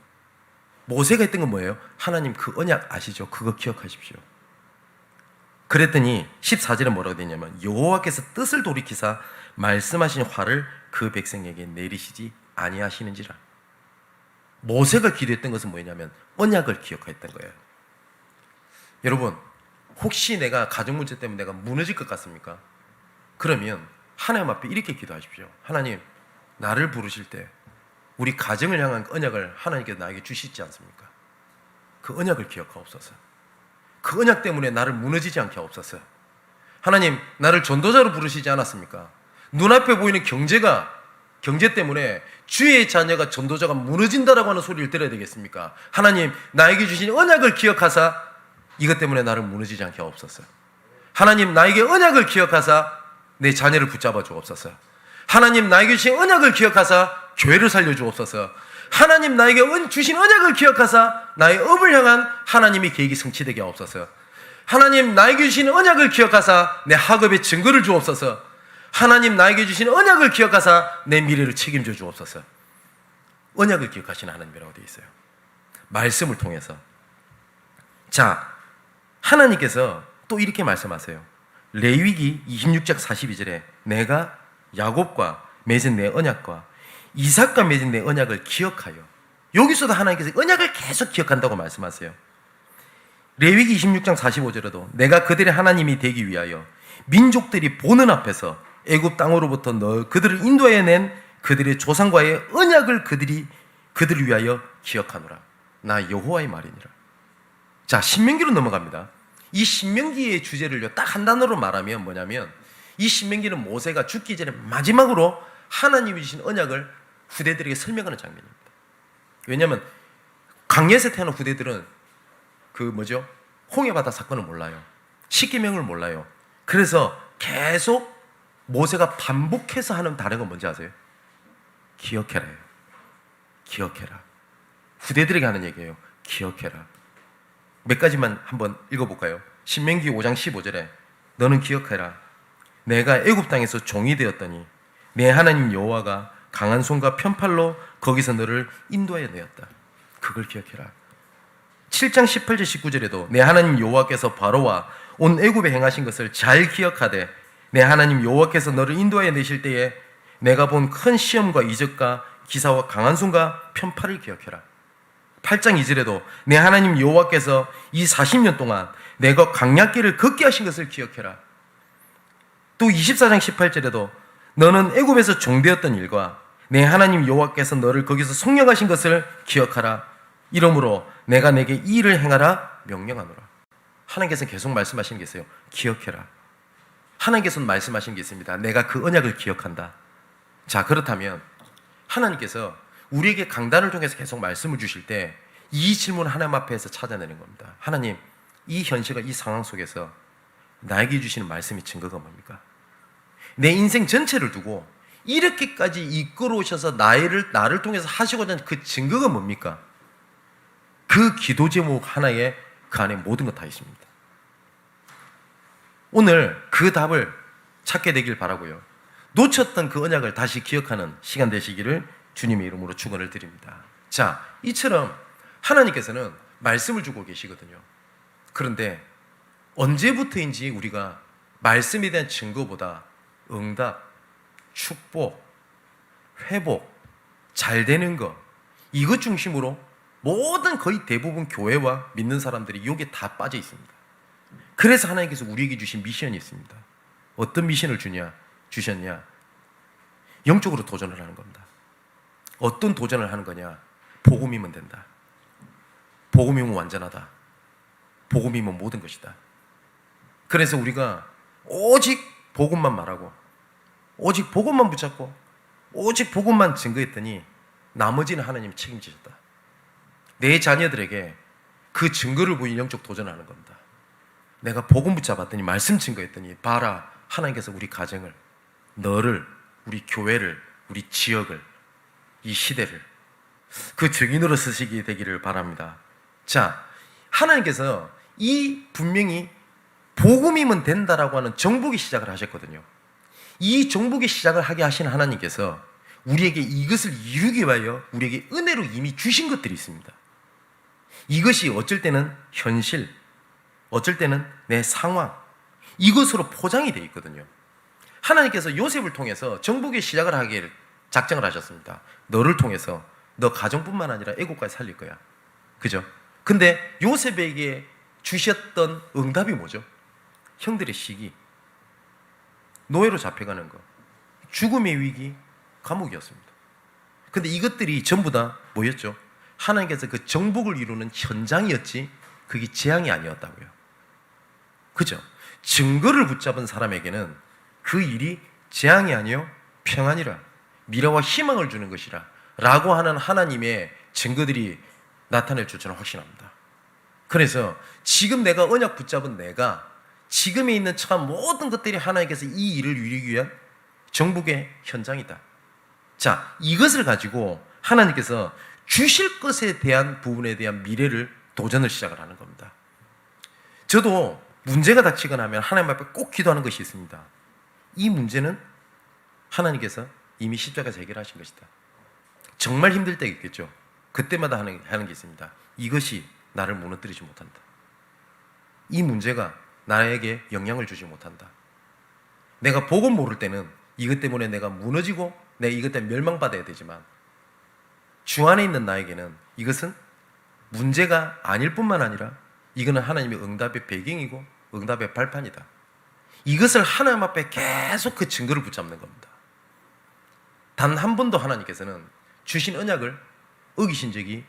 모세가 했던 건 뭐예요? 하나님 그 언약 아시죠? 그거 기억하십시오. 그랬더니 14절에 뭐라고 되냐면 여호와께서 뜻을 돌이키사 말씀하신 화를 그 백성에게 내리시지 아니하시는지라. 모세가 기도했던 것은 뭐냐면 언약을 기억했던 거예요. 여러분 혹시 내가 가정 문제 때문에 내가 무너질 것 같습니까? 그러면 하나님 앞에 이렇게 기도하십시오. 하나님 나를 부르실 때 우리 가정을 향한 언약을 하나님께서 나에게 주시지 않습니까? 그 언약을 기억하옵소서. 그 언약 때문에 나를 무너지지 않게 하옵소서. 하나님 나를 전도자로 부르시지 않았습니까? 눈앞에 보이는 경제 때문에 주의 자녀가 전도자가 무너진다라고 하는 소리를 들어야 되겠습니까? 하나님 나에게 주신 언약을 기억하사 이것 때문에 나를 무너지지 않게 하옵소서. 하나님 나에게 언약을 기억하사 내 자녀를 붙잡아 주옵소서. 하나님 나에게 주신 언약을 기억하사 교회를 살려 주옵소서. 하나님 나에게 주신 언약을 기억하사 나의 업을 향한 하나님의 계획이 성취되게 하옵소서. 하나님 나에게 주신 언약을 기억하사 내 학업의 증거를 주옵소서. 하나님 나에게 주신 언약을 기억하사 내 미래를 책임져 주옵소서. 언약을 기억하시는 하나님이라고 되어 있어요. 말씀을 통해서. 자, 하나님께서 또 이렇게 말씀하세요. 레위기 26장 42절에 내가 야곱과 맺은 내 언약과 이삭과 맺은 내 언약을 기억하여. 여기서도 하나님께서 언약을 계속 기억한다고 말씀하세요. 레위기 26장 45절에도 내가 그들의 하나님이 되기 위하여 민족들이 보는 앞에서 애굽 땅으로부터 그들을 인도해 낸 그들의 조상과의 언약을 그들을 위하여 기억하노라. 나 여호와의 말이니라. 자, 신명기로 넘어갑니다. 이 신명기의 주제를요 딱 한 단어로 말하면 뭐냐면 이 신명기는 모세가 죽기 전에 마지막으로 하나님이 주신 언약을 후대들에게 설명하는 장면입니다. 왜냐하면 광야에서 태어난 후대들은 홍해바다 사건을 몰라요. 십계명을 몰라요. 그래서 계속 모세가 반복해서 하는 다른 건 뭔지 아세요? 기억해라요. 기억해라. 후대들에게 하는 얘기예요. 기억해라. 몇 가지만 한번 읽어볼까요? 신명기 5장 15절에 너는 기억해라. 내가 애굽 땅에서 종이 되었더니 내 하나님 여호와가 강한 손과 편팔로 거기서 너를 인도하여 내었다. 그걸 기억해라. 7장 18절 19절에도 내 하나님 여호와께서 바로와 온 애굽에 행하신 것을 잘 기억하되 내 하나님 여호와께서 너를 인도하여 내실 때에 내가 본 큰 시험과 이적과 기사와 강한 손과 편팔을 기억해라. 8장 2절에도 내 하나님 여호와께서 이 40년 동안 내가 광야길을 걷게 하신 것을 기억해라. 또 24장 18절에도 너는 애굽에서 종되었던 일과 내 하나님 여호와께서 너를 거기서 속량하신 것을 기억하라. 이러므로 내가 내게 이 일을 행하라 명령하노라. 하나님께서는 계속 말씀하시는 게 있어요. 기억해라. 하나님께서는 말씀하신 게 있습니다. 내가 그 언약을 기억한다. 자, 그렇다면 하나님께서 우리에게 강단을 통해서 계속 말씀을 주실 때 이 질문을 하나님 앞에서 찾아내는 겁니다. 하나님, 이 현실과 이 상황 속에서 나에게 주시는 말씀이 증거가 뭡니까? 내 인생 전체를 두고 이렇게까지 이끌어오셔서 나를 통해서 하시고자 하는 그 증거가 뭡니까? 그 기도 제목 하나에 그 안에 모든 것 다 있습니다. 오늘 그 답을 찾게 되길 바라고요. 놓쳤던 그 언약을 다시 기억하는 시간 되시기를 주님의 이름으로 축원을 드립니다. 자, 이처럼 하나님께서는 말씀을 주고 계시거든요. 그런데 언제부터인지 우리가 말씀에 대한 증거보다 응답, 축복, 회복, 잘 되는 것, 이것 중심으로 모든 거의 대부분 교회와 믿는 사람들이 여기에 다 빠져 있습니다. 그래서 하나님께서 우리에게 주신 미션이 있습니다. 어떤 미션을 주셨냐? 영적으로 도전을 하는 겁니다. 어떤 도전을 하는 거냐? 복음이면 된다. 복음이면 완전하다. 복음이면 모든 것이다. 그래서 우리가 오직 복음만 말하고 오직 복음만 붙잡고 오직 복음만 증거했더니 나머지는 하나님이 책임지셨다. 내 자녀들에게 그 증거를 보인 영적 도전을 하는 겁니다. 내가 복음 붙잡았더니 말씀 증거했더니 봐라, 하나님께서 우리 가정을, 너를, 우리 교회를, 우리 지역을, 이 시대를 그 증인으로 쓰시게 되기를 바랍니다. 자, 하나님께서 이 분명히 복음이면 된다라고 하는 정복의 시작을 하셨거든요. 이 정복의 시작을 하게 하신 하나님께서 우리에게 이것을 이루기 위하여 우리에게 은혜로 이미 주신 것들이 있습니다. 이것이 어쩔 때는 현실, 어쩔 때는 내 상황, 이것으로 포장이 되어 있거든요. 하나님께서 요셉을 통해서 정복의 시작을 하기를 작정을 하셨습니다. 너를 통해서 너 가정뿐만 아니라 애국까지 살릴 거야. 그죠? 근데 요셉에게 주셨던 응답이 뭐죠? 형들의 시기, 노예로 잡혀가는 거, 죽음의 위기, 감옥이었습니다. 근데 이것들이 전부 다 뭐였죠? 하나님께서 그 정복을 이루는 현장이었지 그게 재앙이 아니었다고요. 그죠? 증거를 붙잡은 사람에게는 그 일이 재앙이 아니요 평안이라, 미래와 희망을 주는 것이라 라고 하는 하나님의 증거들이 나타낼 줄 저는 확신합니다. 그래서 지금 내가 언약 붙잡은 내가 지금에 있는 참 모든 것들이 하나님께서 이 일을 이루기 위한 정복의 현장이다. 자, 이것을 가지고 하나님께서 주실 것에 대한 부분에 대한 미래를 도전을 시작을 하는 겁니다. 저도 문제가 닥치거나 하면 하나님 앞에 꼭 기도하는 것이 있습니다. 이 문제는 하나님께서 이미 십자가에서 해결하신 것이다. 정말 힘들 때가 있겠죠. 그때마다 하는 게 있습니다. 이것이 나를 무너뜨리지 못한다. 이 문제가 나에게 영향을 주지 못한다. 내가 복음 모를 때는 이것 때문에 내가 무너지고 내가 이것 때문에 멸망받아야 되지만 주 안에 있는 나에게는 이것은 문제가 아닐 뿐만 아니라 이거는 하나님의 응답의 배경이고 응답의 발판이다. 이것을 하나님 앞에 계속 그 증거를 붙잡는 겁니다. 단 한 번도 하나님께서는 주신 언약을 어기신 적이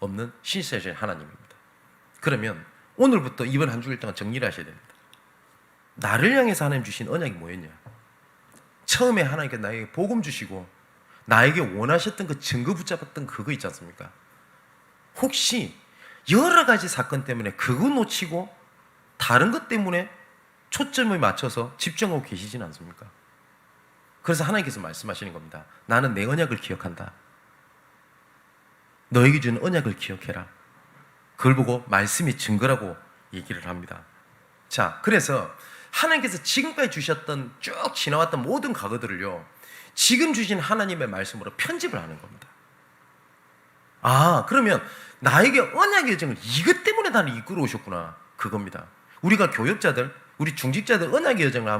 없는 신실하신 하나님입니다. 그러면 오늘부터 이번 한 주일 동안 정리를 하셔야 됩니다. 나를 향해서 하나님 주신 언약이 뭐였냐? 처음에 하나님께 나에게 복음 주시고 나에게 원하셨던 그 증거 붙잡았던 그거 있지 않습니까? 혹시 여러 가지 사건 때문에 그거 놓치고 다른 것 때문에 초점을 맞춰서 집중하고 계시진 않습니까? 그래서 하나님께서 말씀하시는 겁니다. 나는 내 언약을 기억한다. 너에게 준 언약을 기억해라. 그걸 보고 말씀이 증거라고 얘기를 합니다. 자, 그래서 하나님께서 지금까지 주셨던 쭉 지나왔던 모든 과거들을요, 지금 주신 하나님의 말씀으로 편집을 하는 겁니다. 아, 그러면 나에게 언약의 여정을 이것 때문에 나를 이끌어 오셨구나, 그겁니다. 우리가 교역자들, 우리 중직자들 언약의 여정을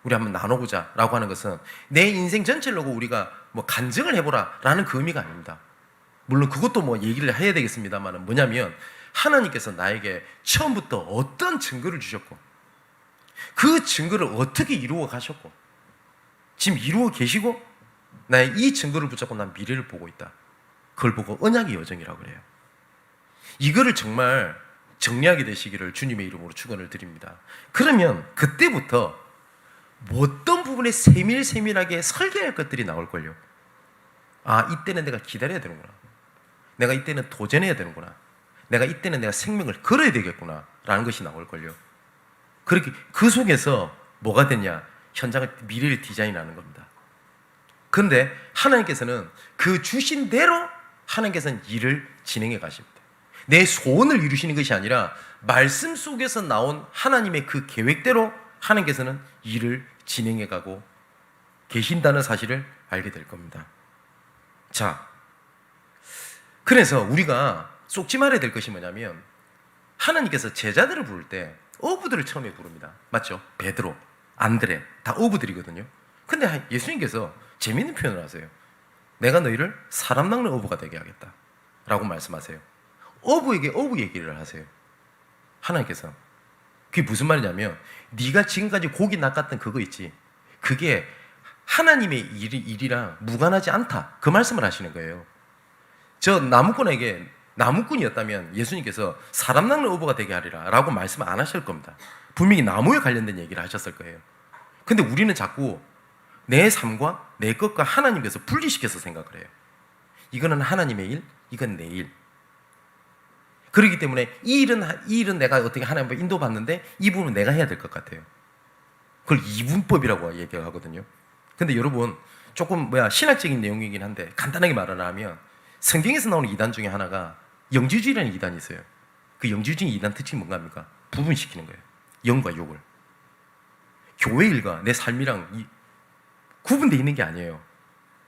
우리 한번 나눠보자 라고 하는 것은 내 인생 전체를 놓고 우리가 뭐 간증을 해보라 라는 그 의미가 아닙니다. 물론 그것도 뭐 얘기를 해야 되겠습니다만, 뭐냐면 하나님께서 나에게 처음부터 어떤 증거를 주셨고, 그 증거를 어떻게 이루어 가셨고, 지금 이루어 계시고, 나의 이 증거를 붙잡고 난 미래를 보고 있다. 그걸 보고 언약의 여정이라고 그래요. 이거를 정말 정리하게 되시기를 주님의 이름으로 축원을 드립니다. 그러면 그때부터 어떤 부분에 세밀하게 설계할 것들이 나올걸요. 아, 이때는 내가 기다려야 되는구나. 내가 이때는 도전해야 되는구나. 내가 이때는 내가 생명을 걸어야 되겠구나 라는 것이 나올걸요. 그렇게 그 속에서 뭐가 되냐? 현장을, 미래를 디자인하는 겁니다. 그런데 하나님께서는 그 주신 대로 하나님께서는 일을 진행해 가십니다. 내 소원을 이루시는 것이 아니라 말씀 속에서 나온 하나님의 그 계획대로 하나님께서는 일을 진행해 가고 계신다는 사실을 알게 될 겁니다. 자, 그래서 우리가 쏙지 말아야 될 것이 뭐냐면, 하나님께서 제자들을 부를 때 어부들을 처음에 부릅니다. 맞죠? 베드로, 안드레 다 어부들이거든요. 근데 예수님께서 재미있는 표현을 하세요. 내가 너희를 사람 낚는 어부가 되게 하겠다 라고 말씀하세요. 어부에게 어부 얘기를 하세요. 하나님께서. 그게 무슨 말이냐면, 네가 지금까지 고기 낚았던 그거 있지, 그게 하나님의 일이랑 무관하지 않다, 그 말씀을 하시는 거예요. 저 나무꾼에게 나무꾼이었다면 예수님께서 사람 낚는 어부가 되게 하리라 라고 말씀을 안 하실 겁니다. 분명히 나무에 관련된 얘기를 하셨을 거예요. 근데 우리는 자꾸 내 삶과 내 것과 하나님께서 분리시켜서 생각을 해요. 이거는 하나님의 일, 이건 내 일. 그렇기 때문에 이 일은 내가 어떻게 하나님께 인도받는데 이 부분은 내가 해야 될 것 같아요. 그걸 이분법이라고 얘기하거든요. 근데 여러분, 조금 신학적인 내용이긴 한데 간단하게 말을 하면, 성경에서 나오는 이단 중에 하나가 영지주의라는 이단이 있어요. 그 영지주의 이단 특징이 뭔가? 구분시키는 거예요. 영과 욕을. 교회 일과 내 삶이랑 구분되어 있는 게 아니에요.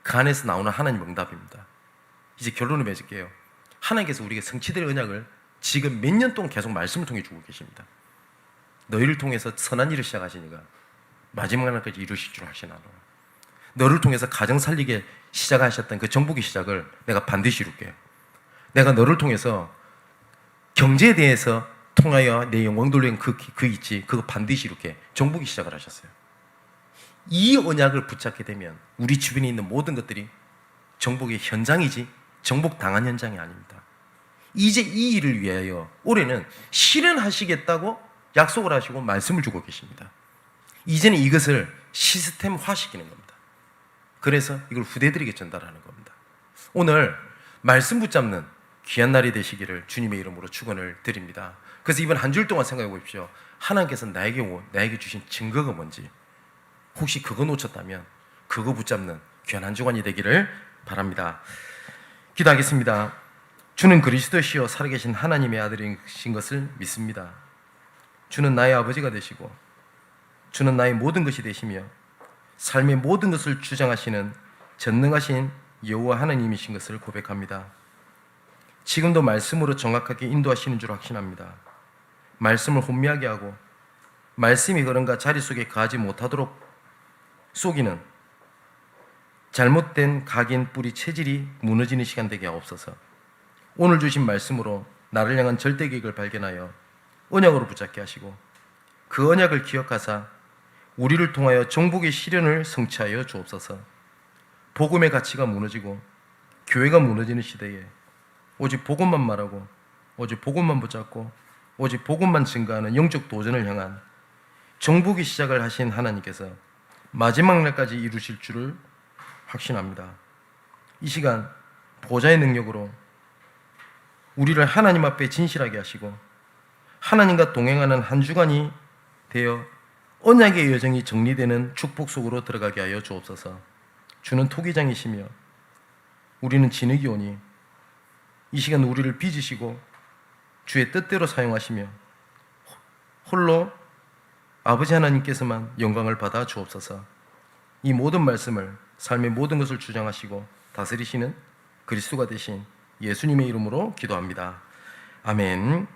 그 안에서 나오는 하나님 응답입니다. 이제 결론을 맺을게요. 하나님께서 우리에게 성취될 언약을 지금 몇 년 동안 계속 말씀을 통해 주고 계십니다. 너희를 통해서 선한 일을 시작하시니까 마지막 날까지 이루실 줄 아시나노. 너를 통해서 가정 살리게 시작하셨던 그 정복의 시작을 내가 반드시 이룰게. 내가 너를 통해서 경제에 대해서 통하여 내 영광 돌리는 그 있지, 그거 반드시 이룰게. 정복의 시작을 하셨어요. 이 언약을 붙잡게 되면 우리 주변에 있는 모든 것들이 정복의 현장이지 정복 당한 현장이 아닙니다. 이제 이 일을 위하여 올해는 실현하시겠다고 약속을 하시고 말씀을 주고 계십니다. 이제는 이것을 시스템화시키는 겁니다. 그래서 이걸 후대들에게 전달하는 겁니다. 오늘 말씀 붙잡는 귀한 날이 되시기를 주님의 이름으로 축원을 드립니다. 그래서 이번 한 주 동안 생각해 보십시오. 하나님께서 나에게 주신 증거가 뭔지, 혹시 그거 놓쳤다면 그거 붙잡는 귀한 한 주간이 되기를 바랍니다. 기도하겠습니다. 주는 그리스도시요 살아계신 하나님의 아들이신 것을 믿습니다. 주는 나의 아버지가 되시고 주는 나의 모든 것이 되시며 삶의 모든 것을 주장하시는 전능하신 여호와 하나님이신 것을 고백합니다. 지금도 말씀으로 정확하게 인도하시는 줄 확신합니다. 말씀을 혼미하게 하고 말씀이 그런가 자리 속에 가지 못하도록 속이는 잘못된 각인 뿌리 체질이 무너지는 시간 되게 하옵소서. 오늘 주신 말씀으로 나를 향한 절대 계획을 발견하여 언약으로 붙잡게 하시고 그 언약을 기억하사 우리를 통하여 정복의 실현을 성취하여 주옵소서. 복음의 가치가 무너지고 교회가 무너지는 시대에 오직 복음만 말하고 오직 복음만 붙잡고 오직 복음만 증거하는 영적 도전을 향한 정복의 시작을 하신 하나님께서 마지막 날까지 이루실 줄을 확신합니다. 이 시간 보좌의 능력으로 우리를 하나님 앞에 진실하게 하시고 하나님과 동행하는 한 주간이 되어 언약의 여정이 정리되는 축복 속으로 들어가게 하여 주옵소서. 주는 토기장이시며 우리는 진흙이 오니 이 시간 우리를 빚으시고 주의 뜻대로 사용하시며 홀로 아버지 하나님께서만 영광을 받아 주옵소서. 이 모든 말씀을 삶의 모든 것을 주장하시고 다스리시는 그리스도가 되신 예수님의 이름으로 기도합니다. 아멘.